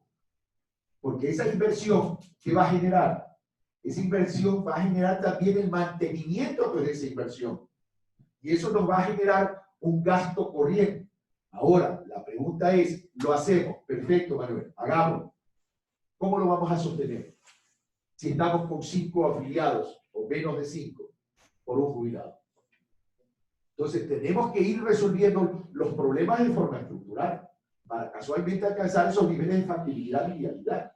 Porque esa inversión, ¿qué va a generar? Esa inversión va a generar también el mantenimiento de esa inversión. Y eso nos va a generar un gasto corriente. Ahora, la pregunta es, ¿lo hacemos? Perfecto, Manuel, hagámoslo. ¿Cómo lo vamos a sostener? Si estamos con 5 afiliados o menos de 5 por un jubilado. Entonces, tenemos que ir resolviendo los problemas de forma estructural para casualmente alcanzar esos niveles de factibilidad y viabilidad.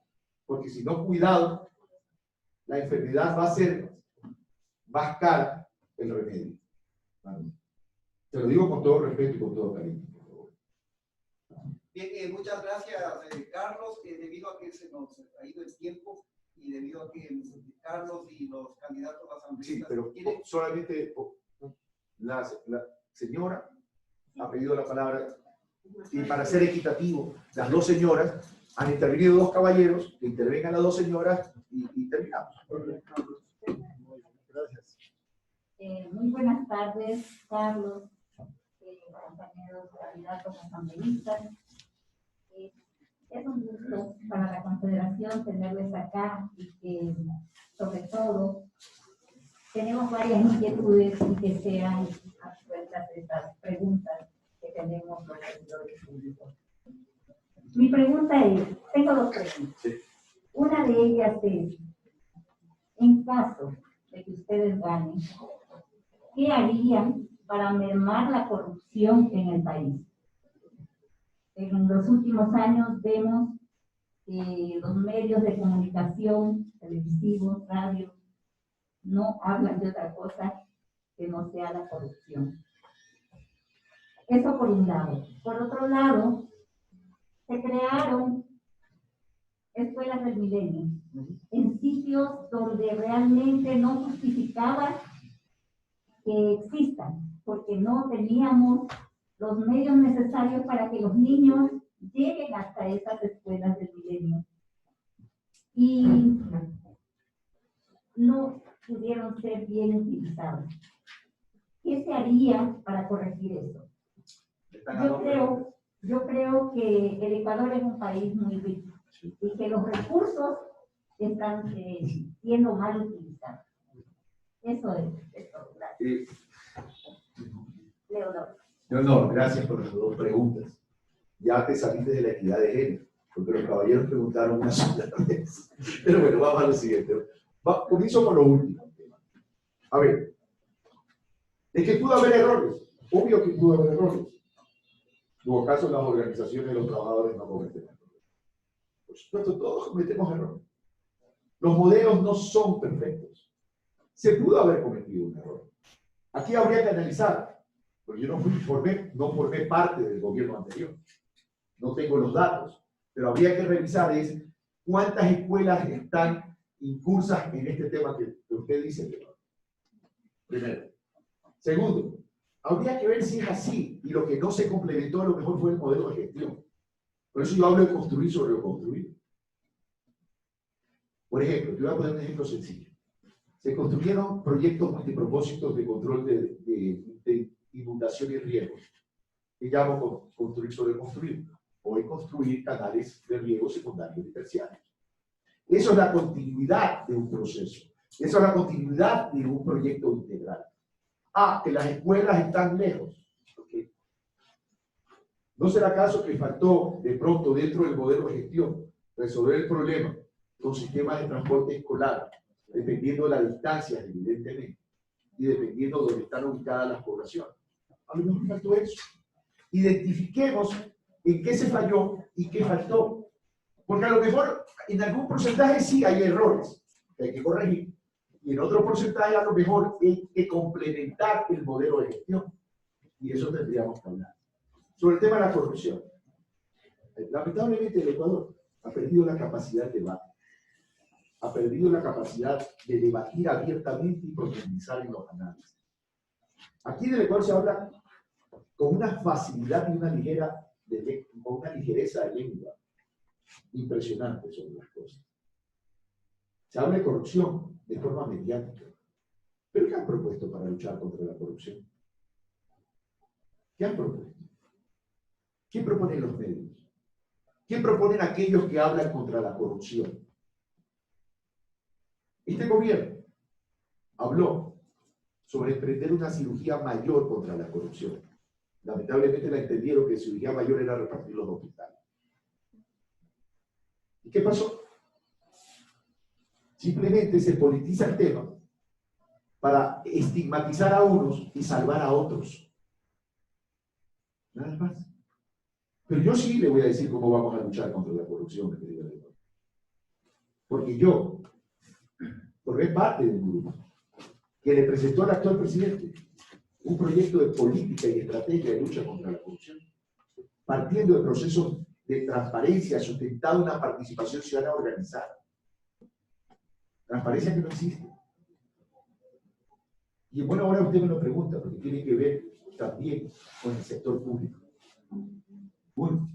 Porque si no, cuidado, la enfermedad va a ser más cara que el remedio. ¿Vale? Te lo digo con todo respeto y con todo cariño.
Bien, muchas gracias, Carlos. Debido a que se nos ha ido el tiempo y debido a que Carlos y los candidatos a asambleístas...
Sí, pero solamente la señora ha pedido la palabra y para ser equitativo, las 2 señoras han intervenido 2 caballeros, que intervengan las 2 señoras y terminamos. Gracias.
Muy buenas tardes, Carlos, compañeros candidatos asambleístas. Es un gusto para la Confederación tenerles acá y que, sobre todo, tenemos varias inquietudes y que sean absueltas estas preguntas que tenemos los servidores públicos. Mi pregunta es, tengo 2 preguntas.
Sí.
Una de ellas es, en caso de que ustedes ganen, ¿qué harían para mermar la corrupción en el país? En los últimos años vemos que los medios de comunicación, televisivos, radio, no hablan de otra cosa que no sea la corrupción. Eso por un lado. Por otro lado, se crearon escuelas del milenio en sitios donde realmente no justificaba que existan, porque no teníamos los medios necesarios para que los niños lleguen hasta esas escuelas del milenio. Y no pudieron ser bien utilizados. ¿Qué se haría para corregir eso? Yo creo que el Ecuador es un país muy rico y que los recursos están siendo mal utilizados. Eso es todo. Gracias.
Leonor, gracias por las 2 preguntas. Ya te saliste de la equidad de género, porque los caballeros preguntaron una sola vez. Pero bueno, vamos a lo siguiente. Comienzo con lo último. A ver, ¿de que pudo haber errores? Obvio que pudo haber errores. ¿Hubo acaso las organizaciones de los trabajadores no cometen errores? Por supuesto, todos cometemos errores. Los modelos no son perfectos. Se pudo haber cometido un error. Aquí habría que analizar, porque yo no formé parte del gobierno anterior. No tengo los datos, pero habría que revisar cuántas escuelas están incursas en este tema que usted dice. Primero. Segundo, habría que ver si es así y lo que no se complementó a lo mejor fue el modelo de gestión. Por eso yo hablo de construir sobre lo construido. Por ejemplo, te voy a poner un ejemplo sencillo. Se construyeron proyectos multipropósitos de control de inundación y riesgos, que llamo construir sobre construir. Hoy construir canales de riego secundarios y terciarios. Eso es la continuidad de un proceso. Eso es la continuidad de un proyecto integral. Que las escuelas están lejos. ¿Okay? ¿No será acaso que faltó de pronto dentro del modelo de gestión resolver el problema con sistemas de transporte escolar dependiendo de las distancias, evidentemente, y dependiendo de dónde están ubicadas las poblaciones. A lo mejor faltó eso. Identifiquemos en qué se falló y qué faltó. Porque a lo mejor en algún porcentaje sí hay errores que hay que corregir, y en otro porcentaje a lo mejor hay que complementar el modelo de gestión. Y eso tendríamos que hablar. Sobre el tema de la corrupción. Lamentablemente el Ecuador ha perdido la capacidad de debate. Ha perdido la capacidad de debatir abiertamente y profundizar en los análisis. Aquí en el Ecuador se habla con una facilidad y con una ligereza de lengua impresionante sobre las cosas. Se habla de corrupción de forma mediática. ¿Pero qué han propuesto para luchar contra la corrupción? ¿Qué han propuesto? ¿Qué proponen los medios? ¿Qué proponen aquellos que hablan contra la corrupción? Este gobierno habló sobre emprender una cirugía mayor contra la corrupción. Lamentablemente la entendieron que cirugía mayor era repartir los hospitales. ¿Y qué pasó? Simplemente se politiza el tema para estigmatizar a unos y salvar a otros. Nada más. Pero yo sí le voy a decir cómo vamos a luchar contra la corrupción, porque yo formé parte de un grupo que le presentó al actual presidente un proyecto de política y estrategia de lucha contra la corrupción, partiendo de procesos de transparencia sustentado en una participación ciudadana organizada. Transparencia que no existe. Y bueno, ahora usted me lo pregunta, porque tiene que ver también con el sector público. Uno,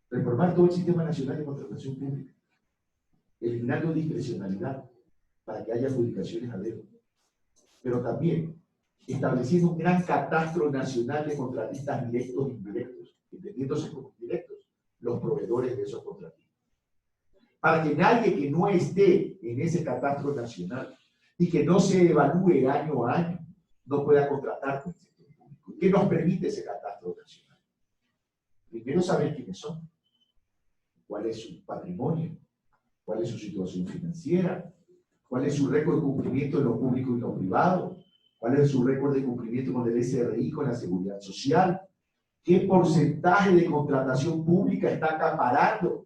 reformar todo el sistema nacional de contratación pública, eliminando discrecionalidad para que haya adjudicaciones a dedo, pero también estableciendo un gran catastro nacional de contratistas directos e indirectos, entendiéndose como directos los proveedores de esos contratistas, para que nadie que no esté en ese catastro nacional y que no se evalúe año a año no pueda contratar con el sector público. ¿Qué nos permite ese catastro nacional? Primero, saber quiénes son, cuál es su patrimonio, cuál es su situación financiera, cuál es su récord de cumplimiento en lo público y en lo privado, cuál es su récord de cumplimiento con el SRI, con la seguridad social, qué porcentaje de contratación pública está acaparando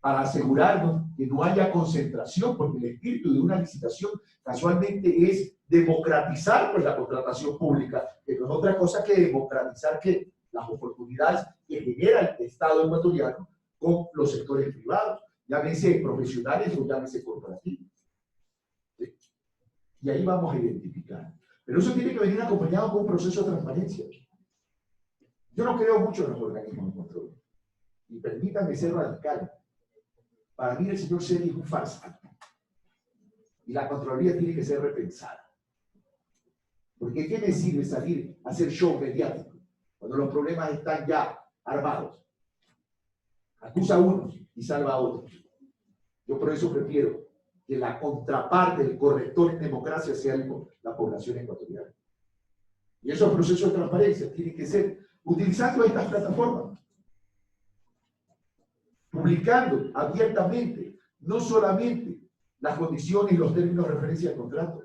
para asegurarnos que no haya concentración, porque el espíritu de una licitación casualmente es democratizar pues, la contratación pública, que no es otra cosa que democratizar que las oportunidades que genera el Estado ecuatoriano con los sectores privados, llámense profesionales o llámense corporativos. ¿Sí? Y ahí vamos a identificar. Pero eso tiene que venir acompañado con un proceso de transparencia. Yo no creo mucho en los organismos de control. Y permítanme ser radical. Para mí el señor Seri es un farsante. Y la Contraloría tiene que ser repensada. Porque ¿qué me sirve salir a hacer show mediático cuando los problemas están ya armados? Acusa a unos y salva a otros. Yo por eso prefiero que la contraparte, el corrector en democracia sea la población ecuatoriana. Y esos procesos de transparencia tienen que ser utilizando estas plataformas, publicando abiertamente, no solamente las condiciones y los términos de referencia al contrato,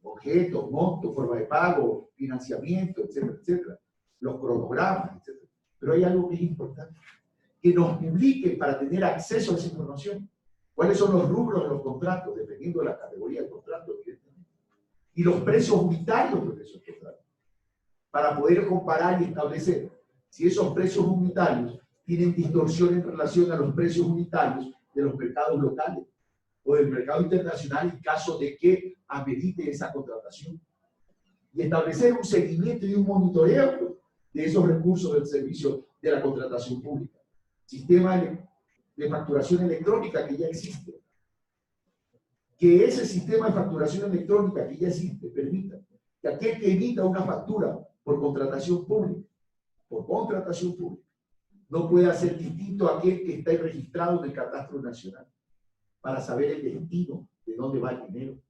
objeto, monto, forma de pago, financiamiento, etcétera, etcétera, los cronogramas, etcétera. Pero hay algo que es importante, que nos publiquen para tener acceso a esa información. ¿Cuáles son los rubros de los contratos, dependiendo de la categoría del contrato, evidentemente? Y los precios unitarios de esos contratos, para poder comparar y establecer si esos precios unitarios tienen distorsión en relación a los precios unitarios de los mercados locales o del mercado internacional en caso de que amerite esa contratación. Y establecer un seguimiento y un monitoreo de esos recursos del servicio de la contratación pública. Sistema de facturación electrónica que ya existe. Que ese sistema de facturación electrónica que ya existe permita que aquel que emita una factura por contratación pública, no pueda ser distinto a aquel que está registrado en el catastro nacional para saber el destino de dónde va el dinero.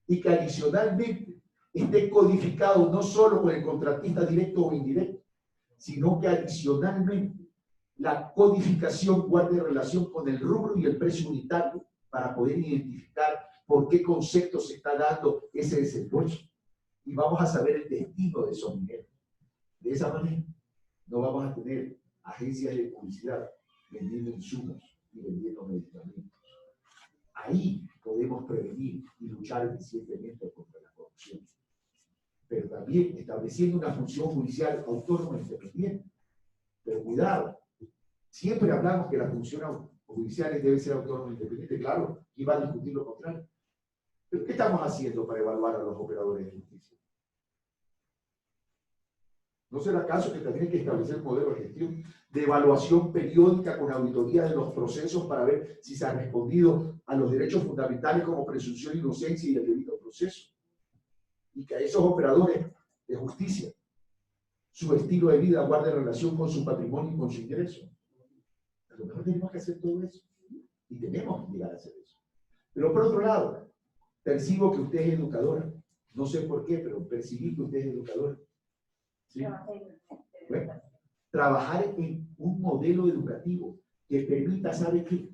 Y que adicionalmente esté codificado no solo con el contratista directo o indirecto, sino que adicionalmente la codificación guarde relación con el rubro y el precio unitario para poder identificar por qué concepto se está dando ese desembolso. Y vamos a saber el destino de esos dineros. De esa manera, no vamos a tener agencias de publicidad vendiendo insumos y vendiendo medicamentos. Ahí podemos prevenir y luchar eficientemente contra la corrupción. Pero también estableciendo una función judicial autónoma e independiente. Pero cuidado, siempre hablamos que la función judicial debe ser autónoma e independiente. Claro, y va a discutir lo contrario. ¿Pero qué estamos haciendo para evaluar a los operadores de justicia? ¿No será acaso que también hay que establecer un modelo de gestión de evaluación periódica con auditoría de los procesos para ver si se ha respondido a los derechos fundamentales como presunción de inocencia y el debido proceso? Y que a esos operadores de justicia, su estilo de vida guarde relación con su patrimonio y con su ingreso. A lo mejor tenemos que hacer todo eso. Y tenemos que llegar a hacer eso. Pero por otro lado, percibo que usted es educadora. No sé por qué, pero percibí que usted es educadora. ¿Sí? Bueno, trabajar en un modelo educativo que permita, ¿sabe qué?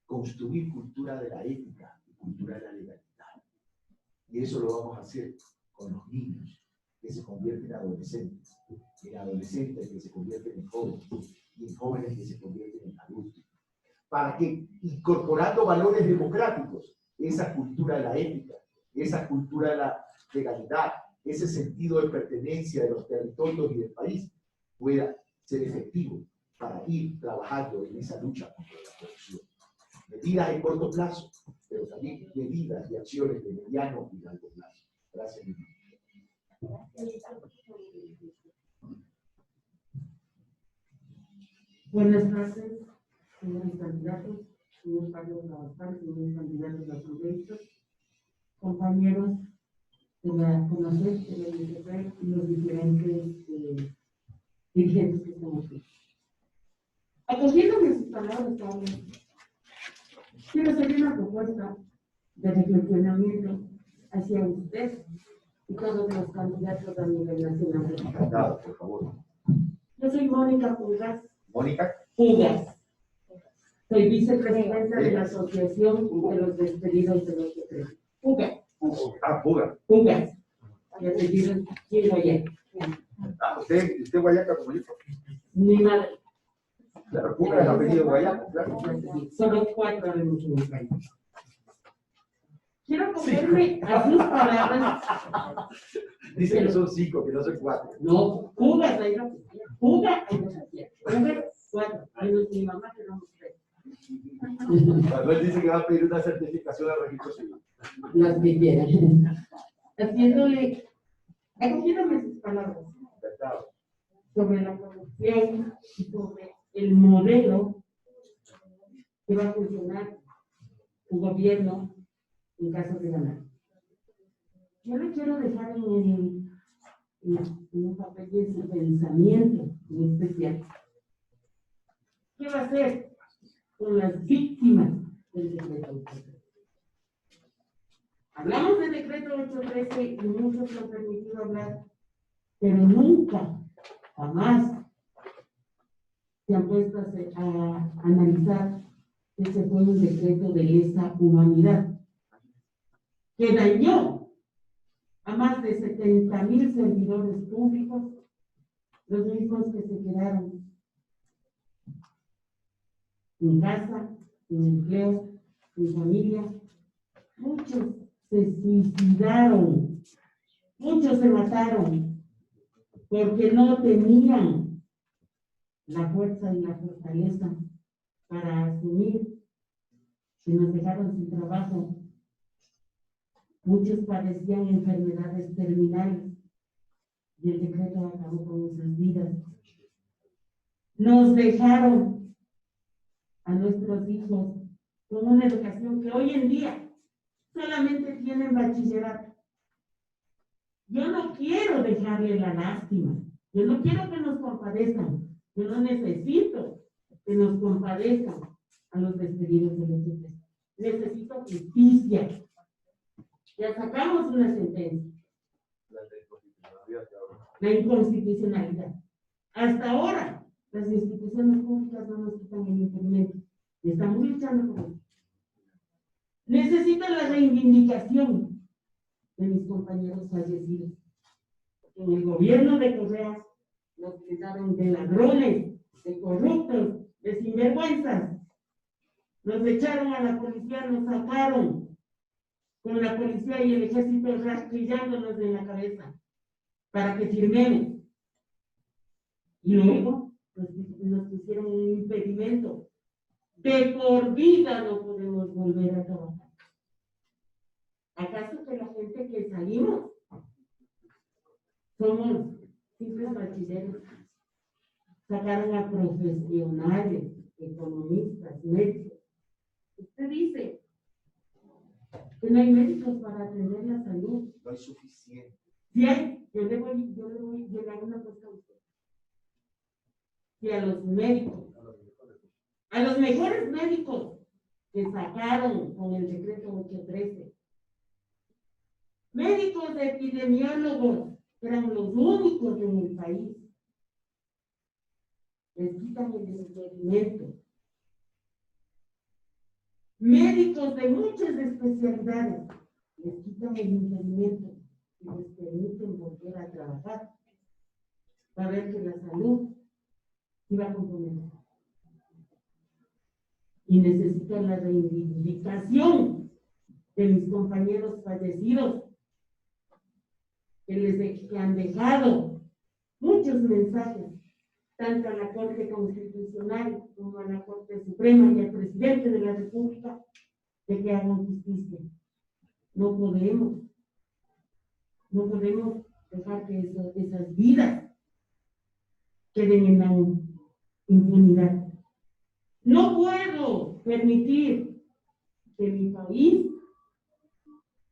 Construir cultura de la ética y cultura de la legalidad. Y eso lo vamos a hacer con los niños que se convierten en adolescentes que se convierten en jóvenes, y en jóvenes que se convierten en adultos. Para que, incorporando valores democráticos, esa cultura de la ética, esa cultura de la legalidad, ese sentido de pertenencia de los territorios y del país, pueda ser efectivo para ir trabajando en esa lucha contra la corrupción. Medidas de corto plazo, pero también medidas y acciones de mediano y largo plazo. Gracias.
Buenas tardes, señores candidatos, señor Carlos Rabascal, señores candidatos a asambleístas, compañeros de la CONACYT, de la UNICEF y los diferentes dirigentes que estamos aquí. Acogiéndome sus palabras, Pablo, quiero hacer una propuesta de reflexionamiento hacia usted y todos los candidatos a nivel nacional.
Encantado, por favor.
Yo soy Mónica Pulgas.
Mónica.
Pulgas. Soy vicepresidenta de la Asociación de los Despedidos de los Decretos. Pulgas.
Puga.
Pulgas. Y apellido Guayaca.
Usted Guayaca como yo.
Mi madre.
Claro, Puga es apellido Guayaca, claro.
Solo 4 haremos en el país. Quiero cogerme a sus palabras.
Dice que son 5, que no son 4.
No, Pulgas hay una Puga hay una Puga 4. Hay mi mamá que no nos cree.
Manuel dice que va a pedir una certificación de registro civil.
Las que quieran. Acogiéndome sus palabras sobre la corrupción y sobre el modelo que va a funcionar un gobierno en caso de ganar. Yo le quiero dejar en un papel de su pensamiento en especial. ¿Qué va a hacer con las víctimas del decreto 813? Hablamos del decreto 813 y muchos lo han permitido hablar, pero nunca, jamás se han puesto a analizar que ese fue un decreto de lesa humanidad que dañó a más de 70,000 servidores públicos, los mismos que se quedaron sin casa, sin empleo, sin familia. Muchos se suicidaron, muchos se mataron porque no tenían la fuerza y la fortaleza para asumir que nos dejaron sin trabajo. Muchos padecían enfermedades terminales y el decreto acabó con esas vidas. Nos dejaron a nuestros hijos con una educación que hoy en día solamente tienen bachillerato. Yo no quiero dejarle la lástima. Yo no quiero que nos compadezcan. Yo no necesito que nos compadezcan a los despedidos de los. Necesito justicia. Ya sacamos una sentencia. La inconstitucionalidad. Hasta ahora, las instituciones públicas no nos quitan el incremento. Y estamos luchando por eso. Necesito la reivindicación de mis compañeros fallecidos. En el gobierno de Correa nos trataron de ladrones, de corruptos, de sinvergüenzas. Nos echaron a la policía, nos sacaron con la policía y el ejército rastrillándonos en la cabeza para que firmemos. Y luego nos pusieron un impedimento. De por vida no podemos volver a trabajar. ¿Acaso que la gente que salimos somos simples bachilleros? Sacaron a profesionales, economistas, médicos. Usted dice que no hay médicos para atender la salud.
No hay suficiente.
Si hay, yo le hago una cosa a usted. Si a los médicos, a los mejores médicos que sacaron con el decreto 813, médicos epidemiólogos, que eran los únicos en el país, les quitan el impedimento. Médicos de muchas especialidades, les quitan el impedimento y les permiten volver a trabajar para ver que la salud iba a componer. Y necesito la reivindicación de mis compañeros fallecidos que han dejado muchos mensajes, tanto a la Corte Constitucional como a la Corte Suprema y al presidente de la República, de que hagan justicia. No podemos dejar que esas vidas queden en la impunidad. No puedo permitir que mi país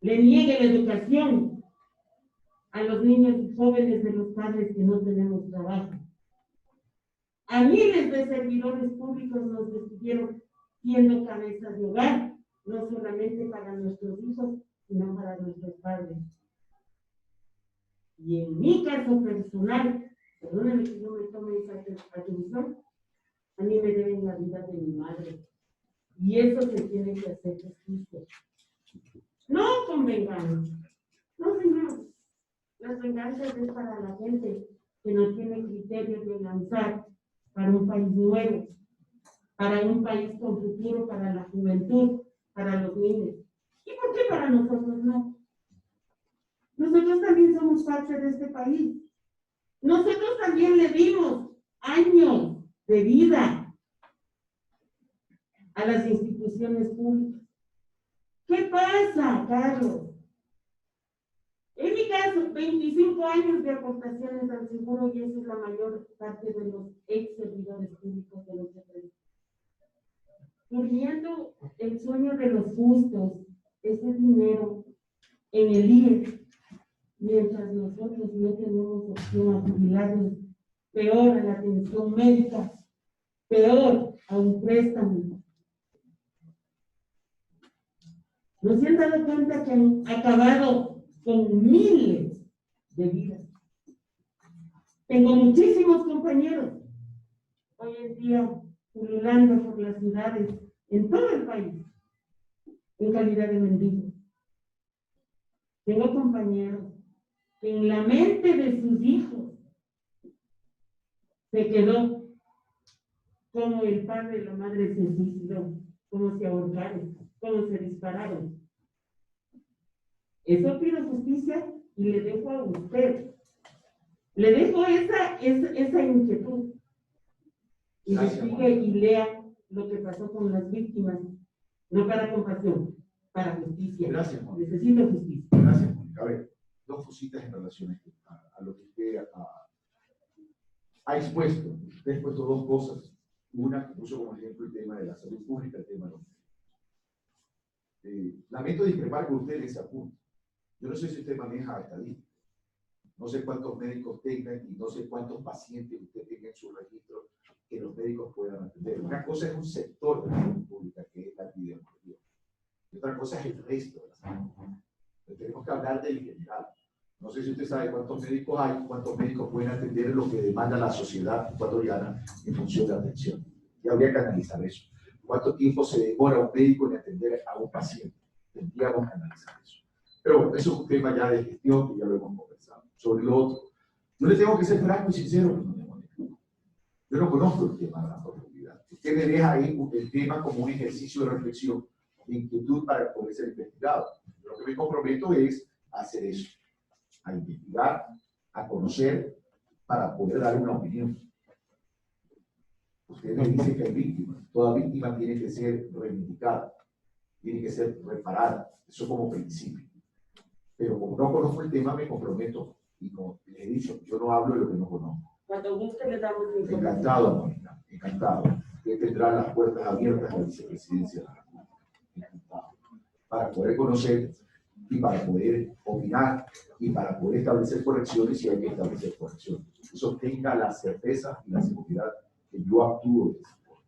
le niegue la educación a los niños y jóvenes de los padres que no tenemos trabajo. A miles de servidores públicos nos despidieron siendo cabezas de hogar, no solamente para nuestros hijos, sino para nuestros padres. Y en mi caso personal, perdónenme que yo me tome esa atención, a mí me deben la vida de mi madre. Y eso se tiene que hacer justicia. No con venganza. No, señor. Las venganzas es para la gente que no tiene criterios de lanzar para un país nuevo, para un país con futuro, para la juventud, para los niños. ¿Y por qué para nosotros no? Nosotros también somos parte de este país. Nosotros también le dimos años de vida a las instituciones públicas. ¿Qué pasa, Carlos? En mi caso, 25 años de aportaciones al seguro y eso es la mayor parte de los ex servidores públicos de nuestro país. Durmiendo el sueño de los justos, ese dinero en el IES, mientras nosotros no tenemos opción a jubilarnos, peor a la atención médica, peor a un préstamo. ¿No se han dado cuenta que han acabado con miles de vidas? Tengo muchísimos compañeros hoy en día pululando por las ciudades en todo el país en calidad de mendigos. Tengo compañeros que en la mente de sus hijos se quedó como el padre y la madre se suicidó, como se ahorcaron, como se dispararon. Eso pido justicia y le dejo a usted. Le dejo esa inquietud. Investigue y lea lo que pasó con las víctimas, no para compasión, para justicia.
Gracias, Mónica.
Necesito justicia.
Gracias, Mónica. A ver, dos cositas en relación a lo que usted ha expuesto. Usted ha expuesto dos cosas. Una que puso como ejemplo el tema de la salud pública, el tema de los médicos. Lamento discrepar con usted en ese punto. Yo no sé si usted maneja estadísticas. No sé cuántos médicos tengan y no sé cuántos pacientes usted tenga en su registro que los médicos puedan atender. Una cosa es un sector de la salud pública, que es la epidemiología. Y otra cosa es el resto de la salud. Entonces, tenemos que hablar del general. No sé si usted sabe cuántos médicos hay, cuántos médicos pueden atender lo que demanda la sociedad ecuatoriana en función de atención. Y habría que analizar eso. ¿Cuánto tiempo se demora un médico en atender a un paciente? tendríamos que analizar eso. Pero bueno, eso es un tema ya de gestión que ya lo hemos conversado. Sobre lo otro, yo le tengo que ser franco y sincero. Yo no conozco el tema de la profundidad. Usted me deja ahí el tema como un ejercicio de reflexión, de inquietud para poder ser investigado. Lo que me comprometo es a hacer eso, a investigar, a conocer, para poder dar una opinión. Usted me dice que hay víctimas. Toda víctima tiene que ser reivindicada, tiene que ser reparada. Eso como principio. Pero como no conozco el tema, me comprometo. Y como les he dicho, yo no hablo de lo que no conozco.
Cuando guste le damos información.
Encantado, Mónica, encantado. Usted tendrá las puertas abiertas a la vicepresidencia de la República. Encantado. Para poder conocer y para poder opinar y para poder establecer correcciones si hay que establecer correcciones. Eso tenga la certeza y la seguridad que yo actúo de esa forma.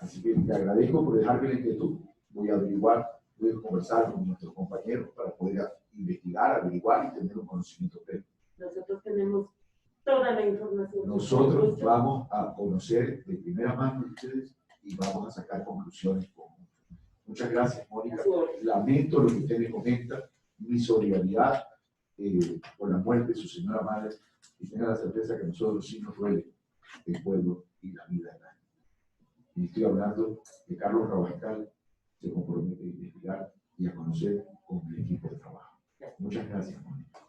Así que te agradezco por dejarme la inquietud. Voy a averiguar, voy a conversar con nuestros compañeros para poder investigar, averiguar y tener un conocimiento previo.
Nosotros tenemos toda la información.
Nosotros vamos a conocer de primera mano de ustedes y vamos a sacar conclusiones comunes. Muchas gracias, Mónica. Lamento lo que usted me comenta, mi solidaridad por la muerte de su señora madre, y tenga la certeza que nosotros sí nos duele el pueblo y la vida de nadie. Y estoy hablando de Carlos Rabascal, se compromete a investigar y a conocer con el equipo de trabajo. Muchas gracias, Mónica.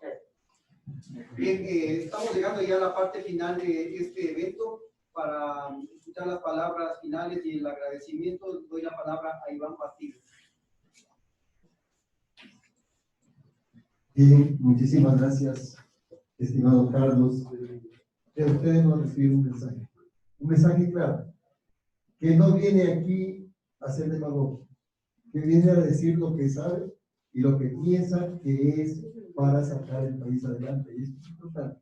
Bien, estamos llegando ya a la parte final de este evento. Para escuchar las palabras finales y el agradecimiento, doy la palabra a Iván Bastidas.
Bien, muchísimas gracias, estimado Carlos. De ustedes nos recibir un mensaje claro, que no viene aquí a hacer demagogia, que viene a decir lo que sabe y lo que piensa que es para sacar el país adelante. Y esto es importante.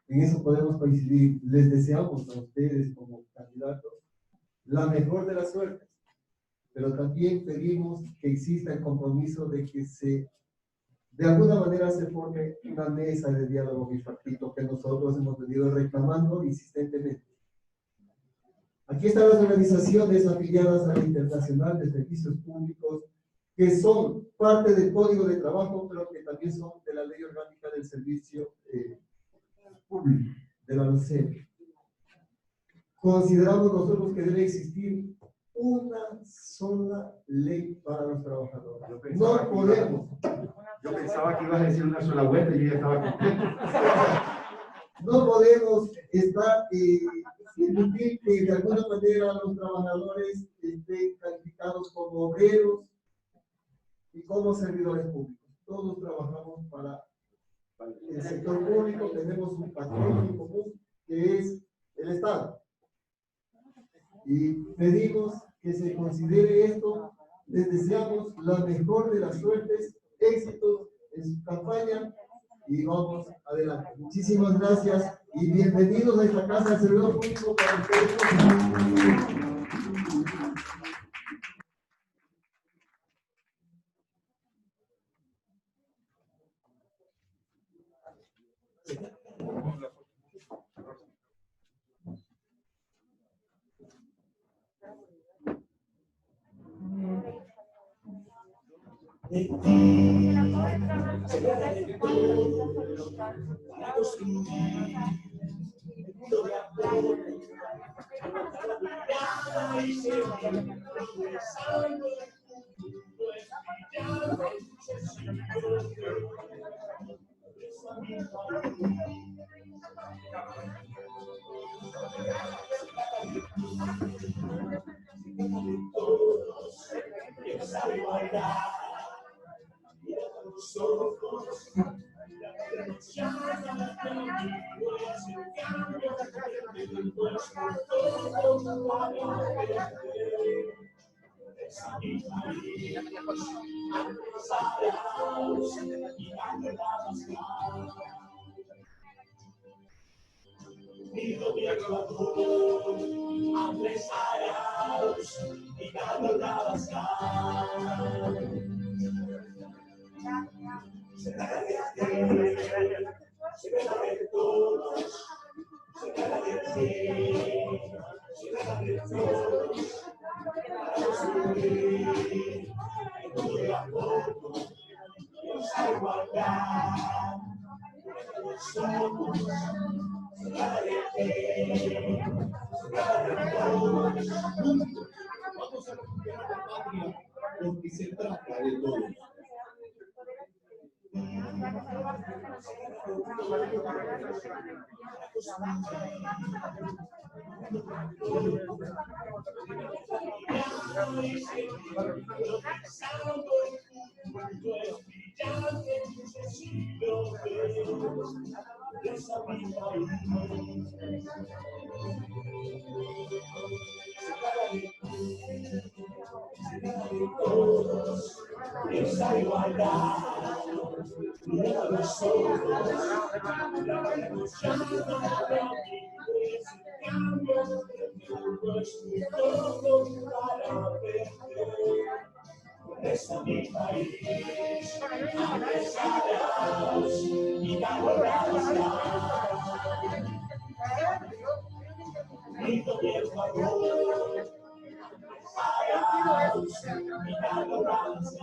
En eso podemos coincidir. Les deseamos a ustedes como candidatos la mejor de las suertes, pero también pedimos que exista el compromiso de que de alguna manera se forme una mesa de diálogo bipartito que nosotros hemos venido reclamando insistentemente. Aquí están las organizaciones afiliadas a la Internacional de Servicios Públicos, que son parte del Código de Trabajo, pero que también son de la Ley Orgánica del Servicio Público, de la LUCEP. Consideramos nosotros que debe existir una sola ley para los trabajadores. No podemos.
Yo pensaba que ibas a decir una sola vuelta y yo ya estaba contento.
No podemos estar permitir que de alguna manera los trabajadores estén calificados como obreros y como servidores públicos. Todos trabajamos para el sector público, tenemos un patrón en común que es el Estado. Y pedimos que se considere esto. Les deseamos la mejor de las suertes, éxito en su campaña y vamos adelante. Muchísimas gracias y bienvenidos a esta casa del servidor público para ustedes.
Vamos a recuperar la patria porque se trata de todos. Esa igualdad, mira los ojos, la revolución es el cambio del mundo, es todo para ver. Es mi país, abrazadas y valoradas. Mi gobierno, y valoradas.